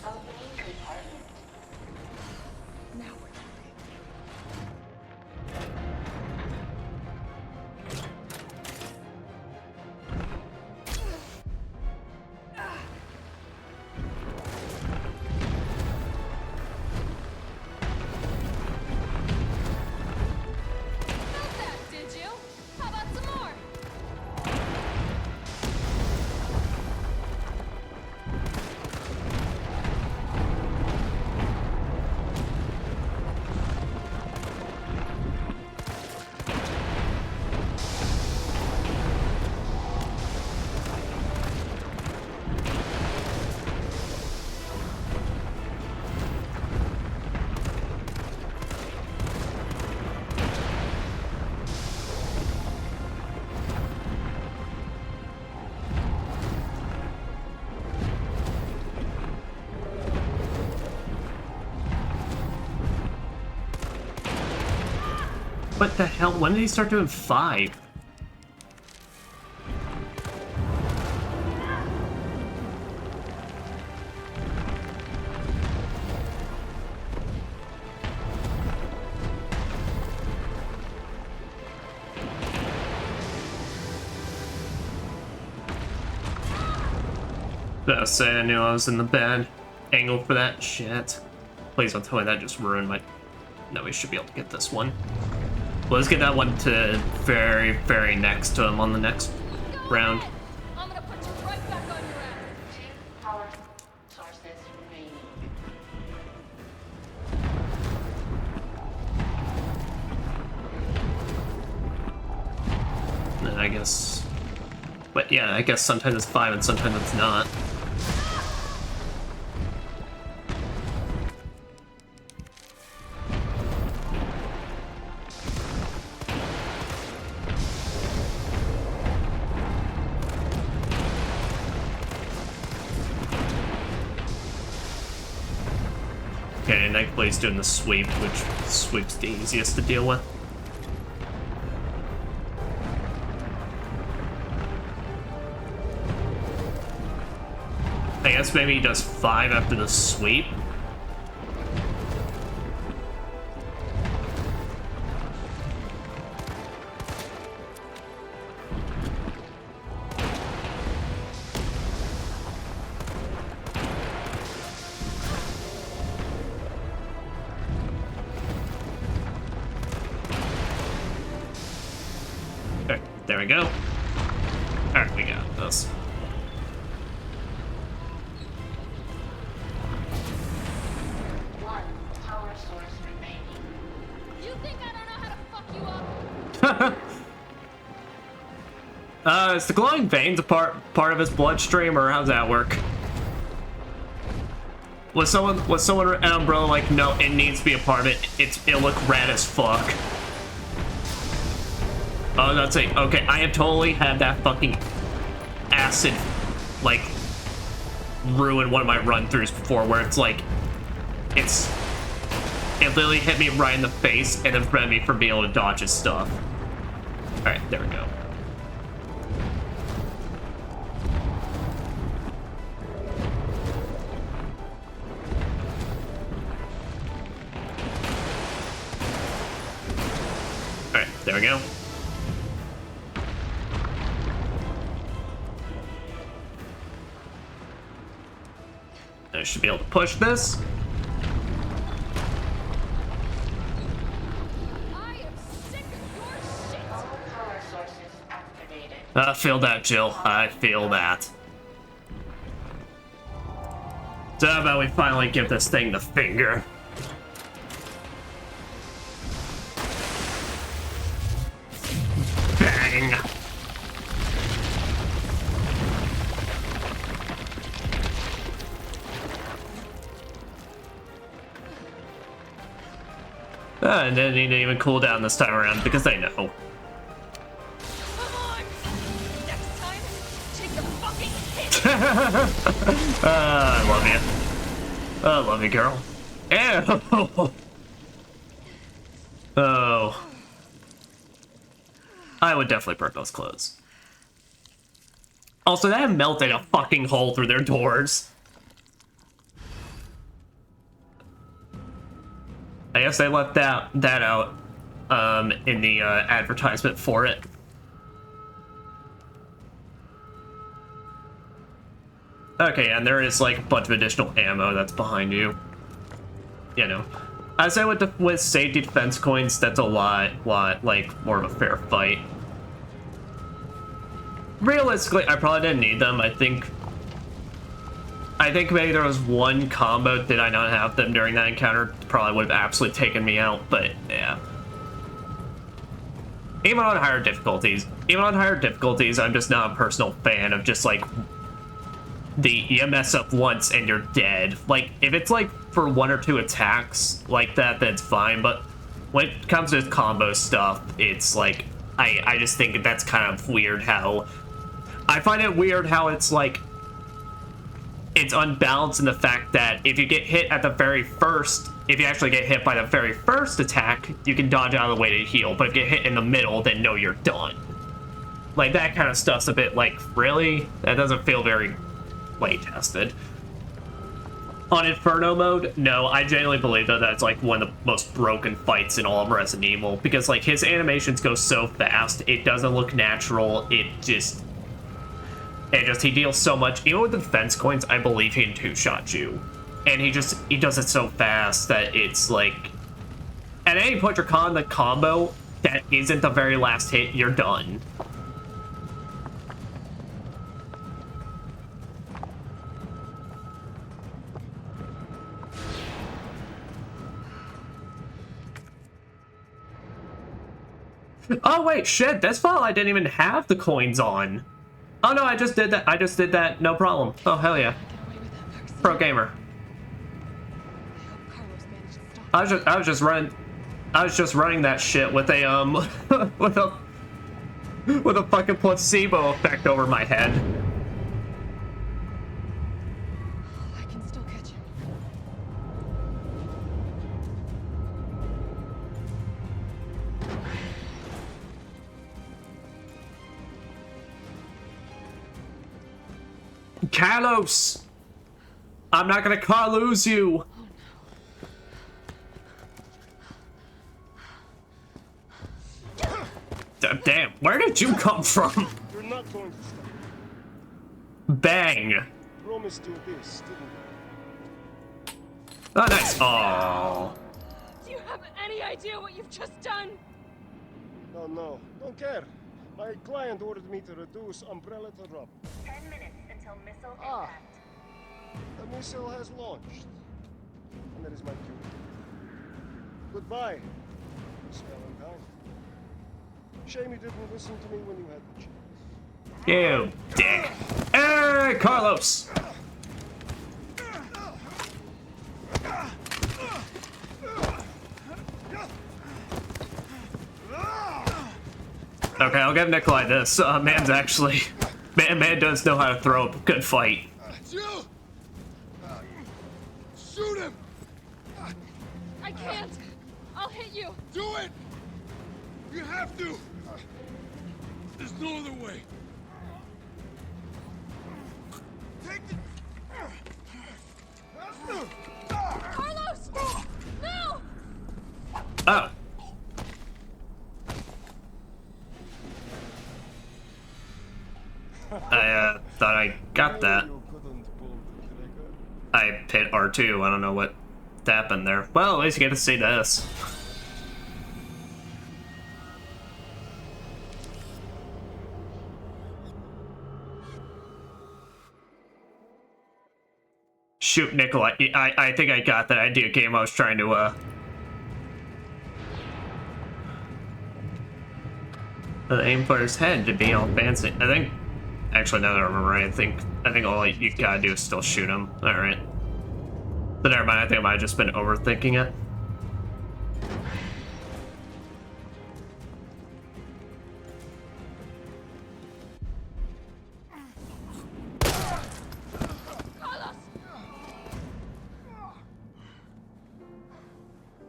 Opening compartment. Now we're talking. Felt that, did you? How about some more? What the hell? When did he start doing 5? Just say I knew I was in the bad angle for that shit. Please don't tell me that just ruined my... No, we should be able to get this one. Let's get that one to very, very next to him on the next round. I'm gonna put you right back on your ass. 2 power sources remaining. And I guess... But yeah, I guess sometimes it's 5 and sometimes it's not. Okay, Nightblade's doing the sweep, which sweep's the easiest to deal with. I guess maybe he does 5 after the sweep. Okay, there we go. Alright, we got this. Power source remaining. You think I don't know how to fuck you up? Is the glowing veins a part of his bloodstream, or how's that work? Was someone at Umbrella like, no, it needs to be a part of it. It'll look rad as fuck. Oh, that's it. Okay, I have totally had that fucking acid, like, ruin one of my run-throughs before, where it's like, it literally hit me right in the face and then prevented me from being able to dodge his stuff. Alright, there we go. Alright, there we go. I should be able to push this. I am sick of your shit. All power sources activated. I feel that, Jill. I feel that. So how about we finally give this thing the finger? Bang! And then he didn't even cool down this time around because they know. Come on! Next time, take the fucking hit! I love you. I love you, girl. Ew! Oh. I would definitely burn those clothes. Also, that melted a fucking hole through their doors. I guess they left that out in the advertisement for it. Okay, and there is like a bunch of additional ammo that's behind you. You know, I say with safety defense coins, that's a lot like more of a fair fight. Realistically, I probably didn't need them. I think maybe there was one combo. Did I not have them during that encounter? Probably would have absolutely taken me out, but yeah. Even on higher difficulties, I'm just not a personal fan of just like you mess up once and you're dead. Like, if it's like for 1 or 2 attacks like that, that's fine, but when it comes to combo stuff, it's like, I just think that's kind of weird how, I find it weird how it's like, it's unbalanced in the fact that if you get hit at the very first, if you actually get hit by the very first attack, you can dodge out of the way to heal, but if you get hit in the middle, then no, you're done. Like, that kind of stuff's a bit like, really? That doesn't feel very play tested. On Inferno mode, no, I genuinely believe that that's like one of the most broken fights in all of Resident Evil, because like his animations go so fast, it doesn't look natural, he deals so much. Even with the defense coins, I believe he can two-shot you. And he does it so fast that it's like, at any point you're calling the combo that isn't the very last hit, you're done. Oh wait, shit, this file I didn't even have the coins on. Oh no, I just did that, no problem. Oh hell yeah. Pro gamer. I was just running that shit with a with a fucking placebo effect over my head. I can still catch him. Carlos! I'm not gonna lose you! Damn, where did you come from? You're not going to stop. Bang! Promised you this, didn't Oh, nice. Oh. Do you have any idea what you've just done? I? No, don't care. My client ordered me to reduce Umbrella to rubble. 10 minutes until missile Ah. impact. The missile has launched. And that is my cue. Goodbye, Miss Valentine. Shame you didn't listen to me when you had the chance. You dick. Hey, Carlos! Okay, I'll give Nikolai this. Man's actually... Man does know how to throw a good fight. Jill! Shoot him! I can't. I'll hit you. Do it! You have to! There's no other way. Take the... Carlos! No! Oh. I thought I got that. You couldn't pull the trigger. I hit R2. I don't know what happened there. Well, at least you get to see this. Shoot, Nikolai. I think I got that idea game I was trying to, aim for his head to be all fancy. I think... Actually, now that I remember right, I think all you gotta do is still shoot him. Alright. But never mind, I think I might have just been overthinking it.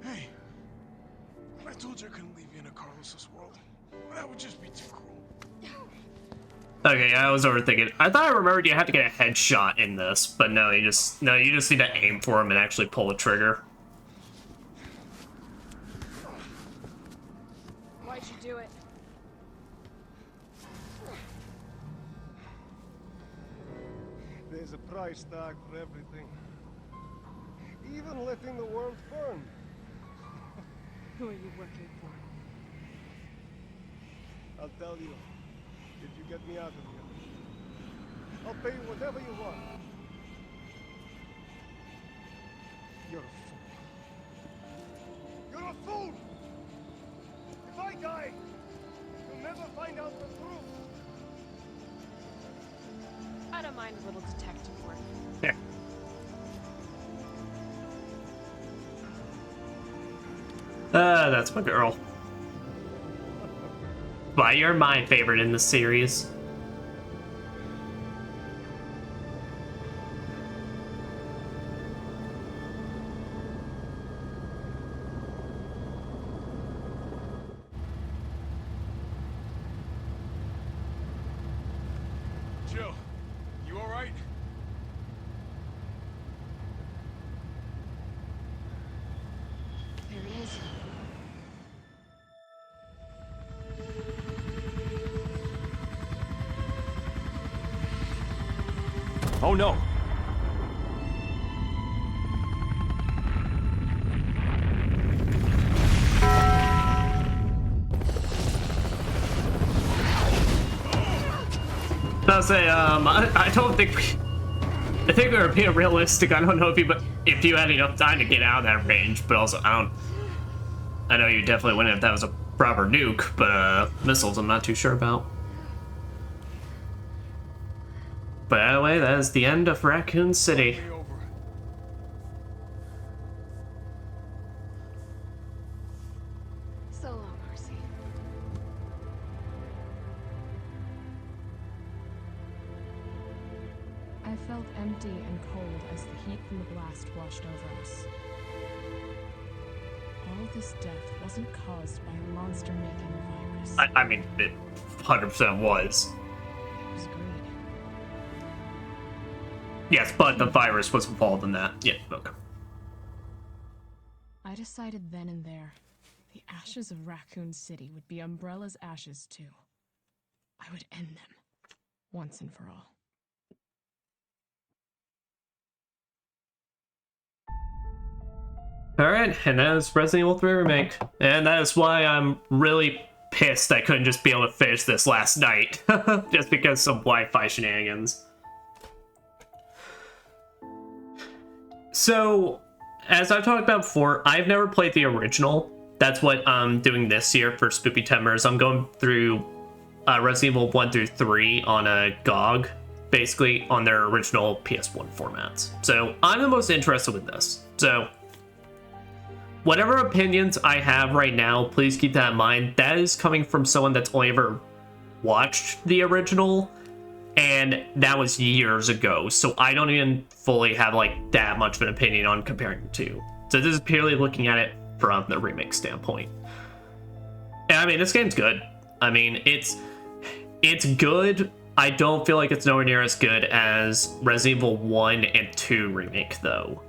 Hey, I told you I couldn't leave you in a Carlos's world. That would just be too cruel. Okay, I was overthinking. I thought I remembered you had to get a headshot in this, but no, you just need to aim for him and actually pull the trigger. Why'd you do it? There's a price tag for everything. Even letting the world burn. Who are you working for? I'll tell you, if you get me out of here. I'll pay you whatever you want. You're a fool. You're a fool! If I die, you'll never find out the truth. I don't mind a little detective work. Here. That's my girl. Why, you're my favorite in the series. Jill, you alright? There he is. Oh no! I'll say, I don't think I think we were being realistic. I don't know if you had enough time to get out of that range, but also I know you definitely wouldn't if that was a proper nuke, but missiles I'm not too sure about. But anyway, that is the end of Raccoon City. So long, Marcy. I felt empty and cold as the heat from the blast washed over us. All this death wasn't caused by a monster-making virus. I mean, it 100% was. It was greed. Yes, but the virus was involved in that. Yeah, okay. I decided then and there, the ashes of Raccoon City would be Umbrella's ashes too. I would end them, once and for all. Alright, and that is Resident Evil 3 Remake. And that is why I'm really pissed I couldn't just be able to finish this last night. Just because some Wi-Fi shenanigans. So, as I've talked about before, I've never played the original. That's what I'm doing this year for Spoopy Timbers. I'm going through Resident Evil 1 through 3 on a GOG, basically on their original PS1 formats. So, I'm the most interested with this. So, whatever opinions I have right now, please keep that in mind. That is coming from someone that's only ever watched the original, and that was years ago, so I don't even fully have like that much of an opinion on comparing the two. So this is purely looking at it from the remake standpoint. And I mean, this game's good. I mean, it's good. I don't feel like it's nowhere near as good as Resident Evil 1 and 2 Remake, though.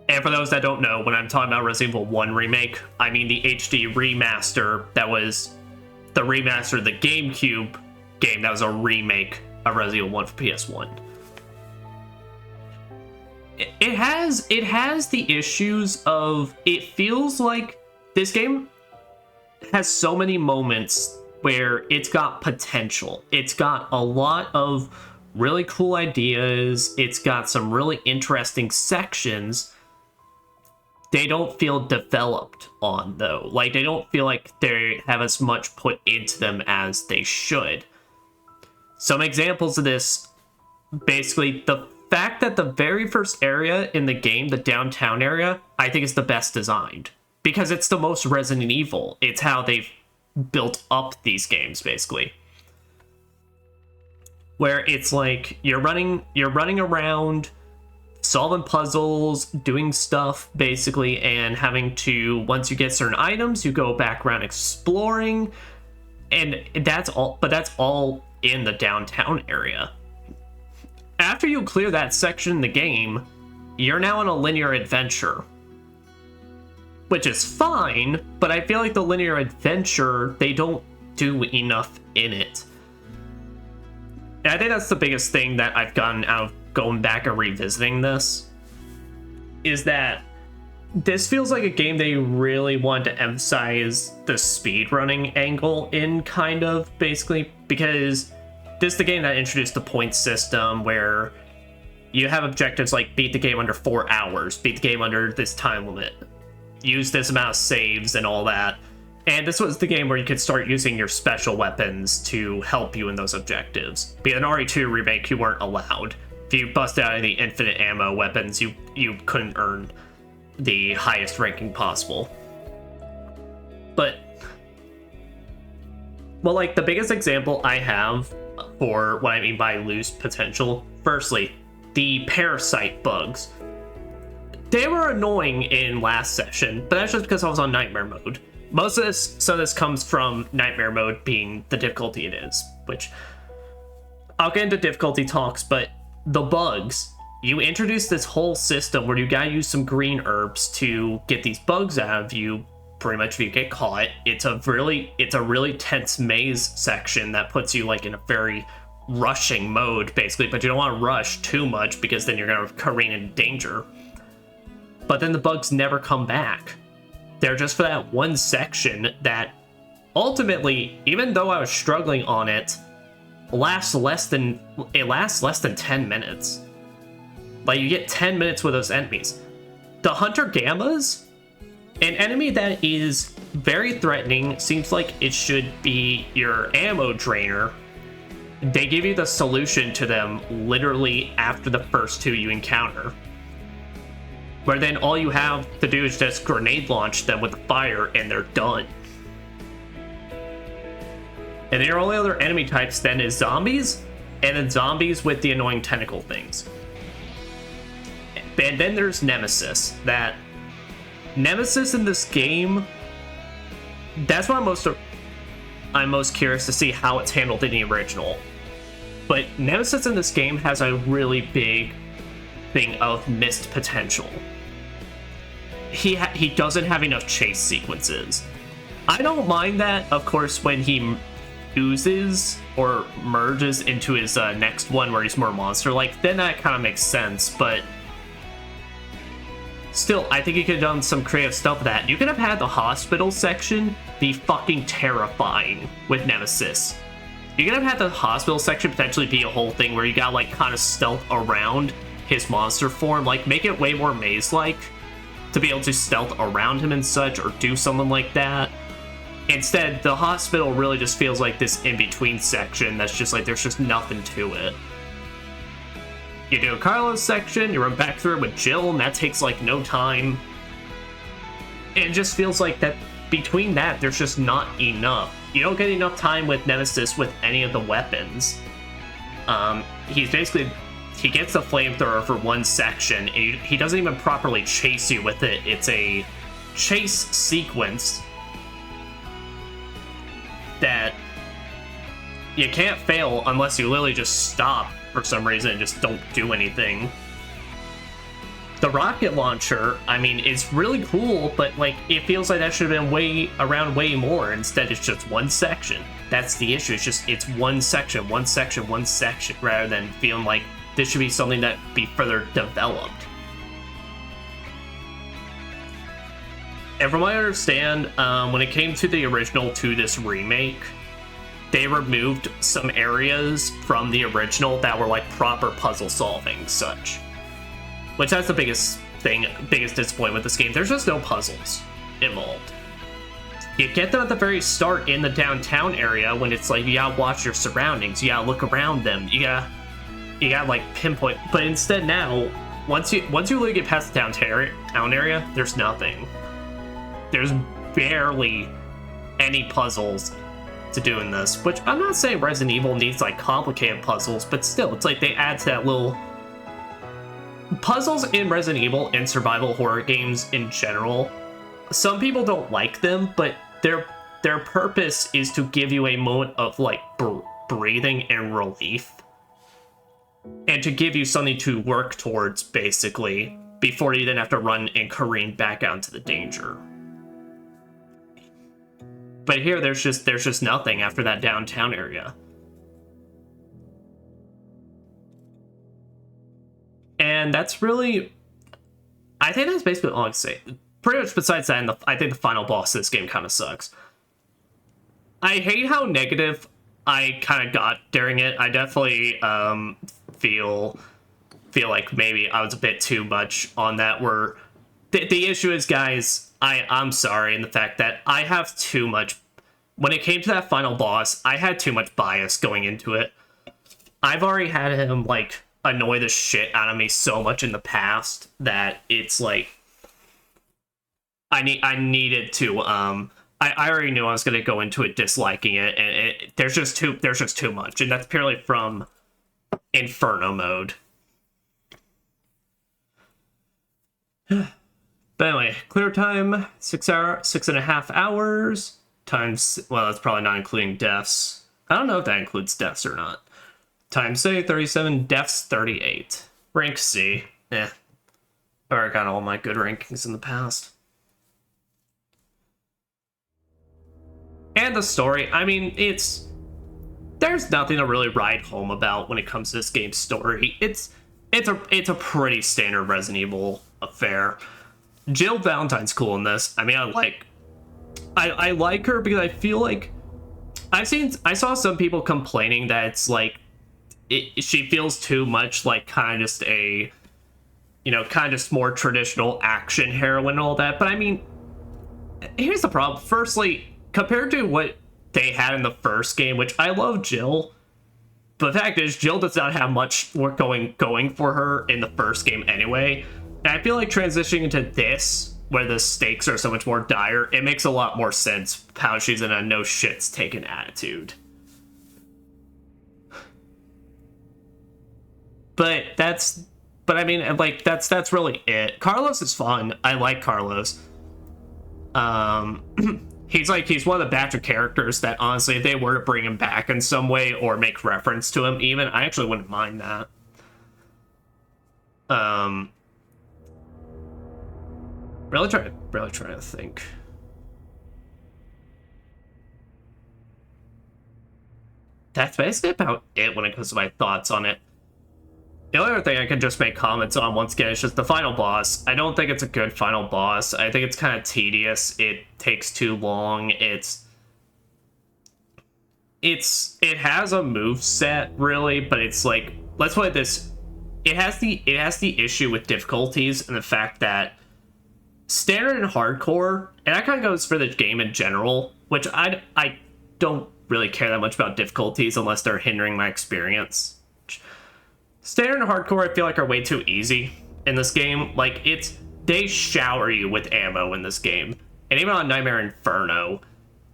And for those that don't know, when I'm talking about Resident Evil 1 Remake, I mean the HD remaster that was the remaster of the GameCube game that was a remake of Resident Evil 1 for PS1. It has the issues of, it feels like this game has so many moments where it's got potential. It's got a lot of really cool ideas. It's got some really interesting sections. They don't feel developed on, though. Like, they don't feel like they have as much put into them as they should. Some examples of this, basically, the fact that the very first area in the game, the downtown area, I think is the best designed. Because it's the most Resident Evil. It's how they've built up these games, basically. Where it's like, you're running around, solving puzzles, doing stuff, basically, and having to, once you get certain items, you go back around exploring, and that's all, but that's all in the downtown area. After you clear that section in the game, you're now on a linear adventure. Which is fine, but I feel like the linear adventure, they don't do enough in it. And I think that's the biggest thing that I've gotten out of going back and revisiting this, is that this feels like a game they really wanted to emphasize the speedrunning angle in, kind of, basically, because this is the game that introduced the point system where you have objectives like beat the game under 4 hours, beat the game under this time limit, use this amount of saves and all that. And this was the game where you could start using your special weapons to help you in those objectives. But in RE2 Remake, you weren't allowed. If you bust out any infinite ammo weapons, you couldn't earn the highest ranking possible. But, well, like, the biggest example I have for what I mean by lose potential, firstly, the parasite bugs. They were annoying in last session, but that's just because I was on nightmare mode. Some of this comes from nightmare mode being the difficulty it is, which I'll get into difficulty talks, but the bugs, you introduce this whole system where you gotta use some green herbs to get these bugs out of you, pretty much if you get caught. It's a really tense maze section that puts you like in a very rushing mode, basically, but you don't want to rush too much because then you're gonna careen in danger. But then the bugs never come back. They're just for that one section that ultimately, even though I was struggling on it, lasts less than 10 minutes. Like, you get 10 minutes with those enemies. The Hunter Gammas, an enemy that is very threatening, seems like it should be your ammo drainer. They give you the solution to them literally after the first two you encounter, where then all you have to do is just grenade launch them with the fire and they're done. And then your only other enemy types then is zombies, and then zombies with the annoying tentacle things. And then there's Nemesis. That Nemesis in this game, that's what I'm most curious to see how it's handled in the original. But Nemesis in this game has a really big thing of missed potential. He doesn't have enough chase sequences. I don't mind that, of course, when he oozes or merges into his next one where he's more monster-like, then that kind of makes sense, but still, I think you could have done some creative stuff with that. You could have had the hospital section be fucking terrifying with Nemesis. You could have had the hospital section potentially be a whole thing where you got like kind of stealth around his monster form, like make it way more maze-like to be able to stealth around him and such, or do something like that. Instead, the hospital really just feels like this in-between section that's just like, there's just nothing to it. You do a Carlos section, you run back through it with Jill, and that takes like no time. It just feels like that between that, there's just not enough. You don't get enough time with Nemesis with any of the weapons. He gets the flamethrower for one section, and he doesn't even properly chase you with it. It's a chase sequence that you can't fail unless you literally just stop for some reason and just don't do anything. The rocket launcher, I mean, it's really cool, but like it feels like that should have been around way more. Instead, it's just one section. That's the issue. It's one section, rather than feeling like this should be something that be further developed. And from what I understand, when it came to the original to this remake, they removed some areas from the original that were like proper puzzle solving such. Which that's the biggest disappointment with this game. There's just no puzzles involved. You get them at the very start in the downtown area when it's like you gotta watch your surroundings, you gotta look around them, you gotta like pinpoint. But instead now, once you really get past the downtown area, there's nothing. There's barely any puzzles to do in this, which I'm not saying Resident Evil needs like complicated puzzles, but still, it's like they add to that little puzzles in Resident Evil and survival horror games in general. Some people don't like them, but their purpose is to give you a moment of like breathing and relief, and to give you something to work towards basically before you then have to run and careen back out into the danger. But here there's just nothing after that downtown area. And that's really, I think that's basically all I can say. Pretty much besides that, and I think the final boss of this game kind of sucks. I hate how negative I kind of got during it. I definitely feel like maybe I was a bit too much on that. Where the issue is, guys, I'm sorry in the fact that I have too much. When it came to that final boss, I had too much bias going into it. I've already had him like annoy the shit out of me so much in the past that it's like I needed to I already knew I was going to go into it disliking it, and there's just too much, and that's purely from Inferno mode. But anyway, clear time 6.5 hours times, well, that's probably not including deaths. I don't know if that includes deaths or not. Times say 37, deaths 38. Rank C. I already got all my good rankings in the past. And the story, I mean, there's nothing to really write home about when it comes to this game's story. It's a pretty standard Resident Evil affair. Jill Valentine's cool in this. I mean, I like her because I feel like I saw some people complaining that it's like she feels too much like kind of just a, kind of more traditional action heroine and all that. But I mean, here's the problem. Firstly, compared to what they had in the first game, which I love Jill, but the fact is Jill does not have much work going for her in the first game anyway. And I feel like transitioning into this, where the stakes are so much more dire, it makes a lot more sense how she's in a no shits taken attitude. But I mean, like, that's really it. Carlos is fun. I like Carlos. He's one of the batch of characters that, honestly, if they were to bring him back in some way or make reference to him even, I actually wouldn't mind that. Really trying to think. That's basically about it when it comes to my thoughts on it. The only other thing I can just make comments on once again is just the final boss. I don't think it's a good final boss. I think it's kind of tedious. It takes too long. It has a move set really, but it's like, let's put it this, it has the issue with difficulties and the fact that standard and hardcore, and that kind of goes for the game in general, which I don't really care that much about difficulties unless they're hindering my experience. Standard and hardcore, I feel like, are way too easy in this game. Like, they shower you with ammo in this game. And even on Nightmare Inferno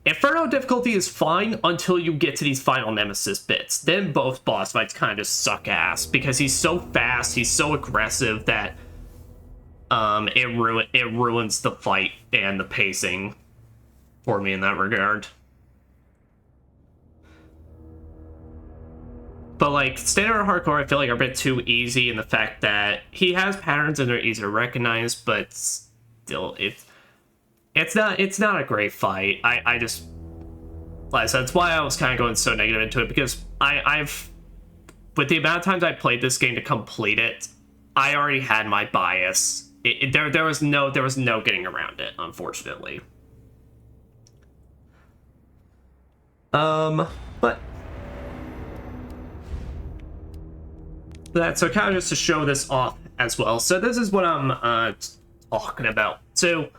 difficulty is fine until you get to these final Nemesis bits. Then both boss fights kind of suck ass because he's so fast, he's so aggressive that it ruins the fight and the pacing for me in that regard. But like standard hardcore, I feel like are a bit too easy in the fact that he has patterns and they're easy to recognize, but still, it's not a great fight. I just, like I said, that's why I was kind of going so negative into it, because I've with the amount of times I played this game to complete it, I already had my bias. There was no getting around it, unfortunately. But that's so kind of just to show this off as well. So this is what I'm talking about. So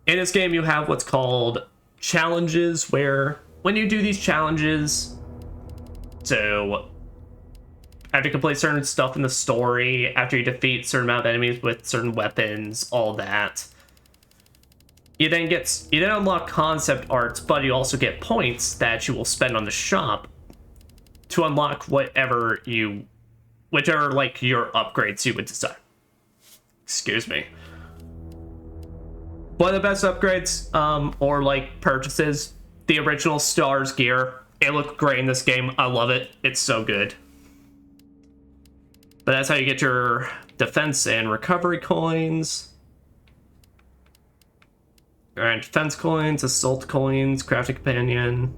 in this game, you have what's called challenges, where when you do these challenges, so after you complete certain stuff in the story, after you defeat certain amount of enemies with certain weapons, all that, you then unlock concept arts, but you also get points that you will spend on the shop to unlock whichever like your upgrades you would decide. Excuse me. One of the best upgrades, or like purchases, the original Stars gear. It looked great in this game. I love it. It's so good. But that's how you get your defense and recovery coins. And defense coins, assault coins, crafting companion,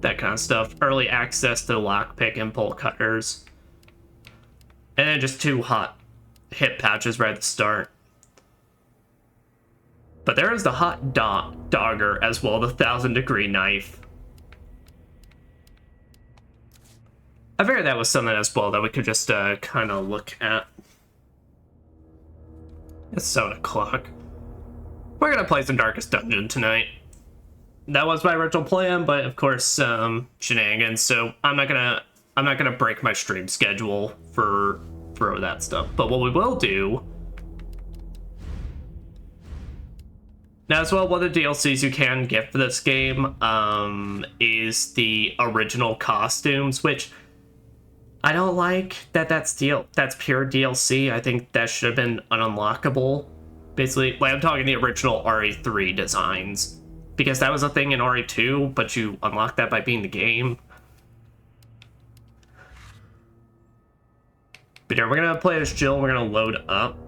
that kind of stuff. Early access to lockpick and bolt cutters. And then just 2 hot hit patches right at the start. But there is the hot dogger as well, the 1000-degree knife. I figured that was something as well that we could just kind of look at. It's 7 o'clock. We're gonna play some Darkest Dungeon tonight. That was my original plan, but of course, shenanigans. So I'm not gonna break my stream schedule for that stuff. But what we will do now as well, one of the DLCs you can get for this game is the original costumes, which I don't like that's pure DLC. I think that should have been an unlockable. Basically, like I'm talking the original RE3 designs, because that was a thing in RE2, but you unlock that by beating the game. But yeah, we're gonna play as Jill. We're gonna load up.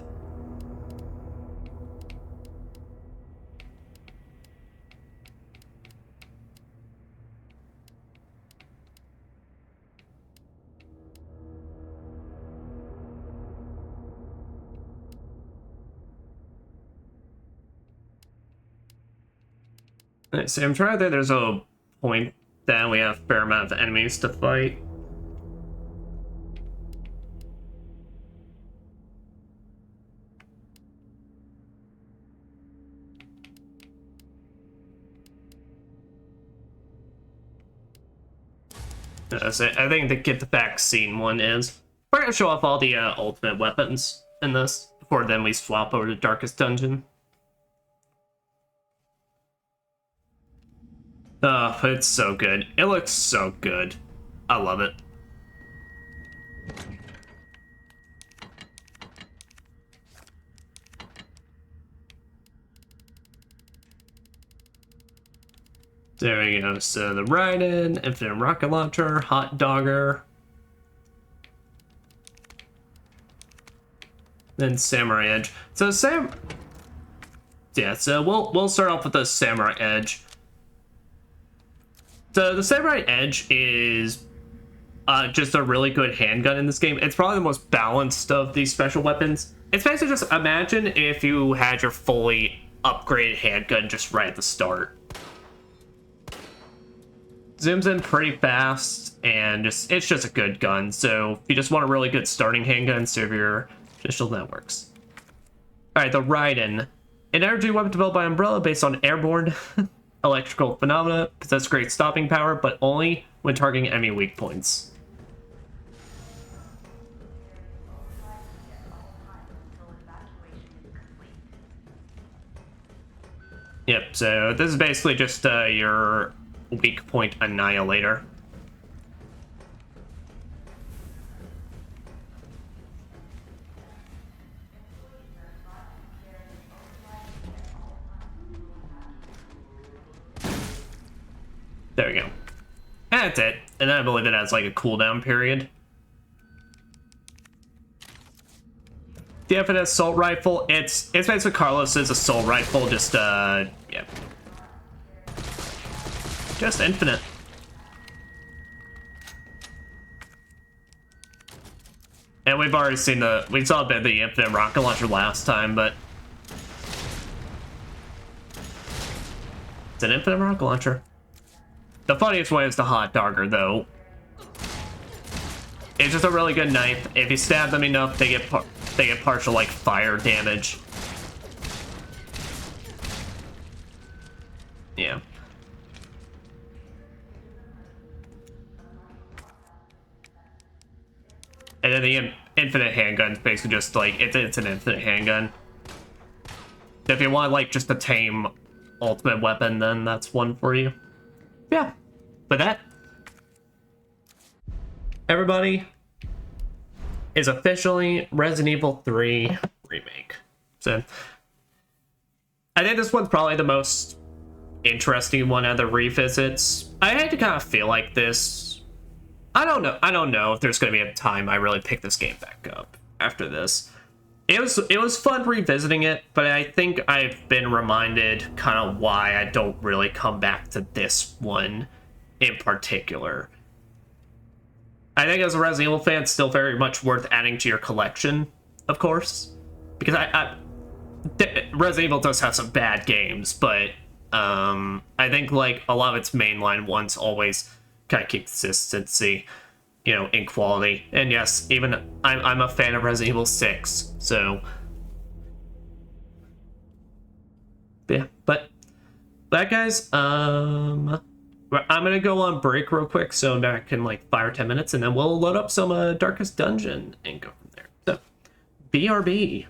So I'm trying to think there's a point that we have a fair amount of enemies to fight. So I think the get the vaccine one is. We're gonna show off all the ultimate weapons in this before then we swap over to Darkest Dungeon. Oh, it's so good. It looks so good. I love it. There we go. So the Ride-In, Infinite Rocket Launcher, Hot Dogger. Then Samurai Edge. So so we'll start off with the Samurai Edge. So the Samurai Edge is just a really good handgun in this game. It's probably the most balanced of these special weapons. It's basically just imagine if you had your fully upgraded handgun just right at the start. Zooms in pretty fast, and it's just a good gun. So if you just want a really good starting handgun, serve your traditional networks. Alright, the Ride-In. An energy weapon developed by Umbrella based on airborne electrical phenomena, possesses great stopping power, but only when targeting enemy weak points. Yep, so this is basically just your weak point annihilator. There we go. And that's it. And I believe it has like a cooldown period. The Infinite Assault Rifle, it's basically Carlos's assault rifle, just yeah. Just infinite. And we've already seen we saw a bit of the Infinite Rocket Launcher last time, but it's an Infinite Rocket Launcher. The funniest way is the hot dogger, though. It's just a really good knife. If you stab them enough, they get partial like fire damage. Yeah. And then the infinite handgun is basically just like it's an infinite handgun. If you want like just a tame ultimate weapon, then that's one for you. Yeah. But that, everybody, is officially Resident Evil 3 Remake. So I think this one's probably the most interesting one of the revisits. I had to kind of feel like this. I don't know if there's going to be a time I really pick this game back up after this. It was fun revisiting it, but I think I've been reminded kind of why I don't really come back to this one in particular. I think as a Resident Evil fan, it's still very much worth adding to your collection, of course, because Resident Evil does have some bad games, but I think like a lot of its mainline ones always kind of keep consistency, you know, in quality. And yes, even I'm a fan of Resident Evil 6, so yeah. But that, guys, I'm gonna go on break real quick, so back in like 5 or 10 minutes, and then we'll load up some Darkest Dungeon and go from there. So BRB.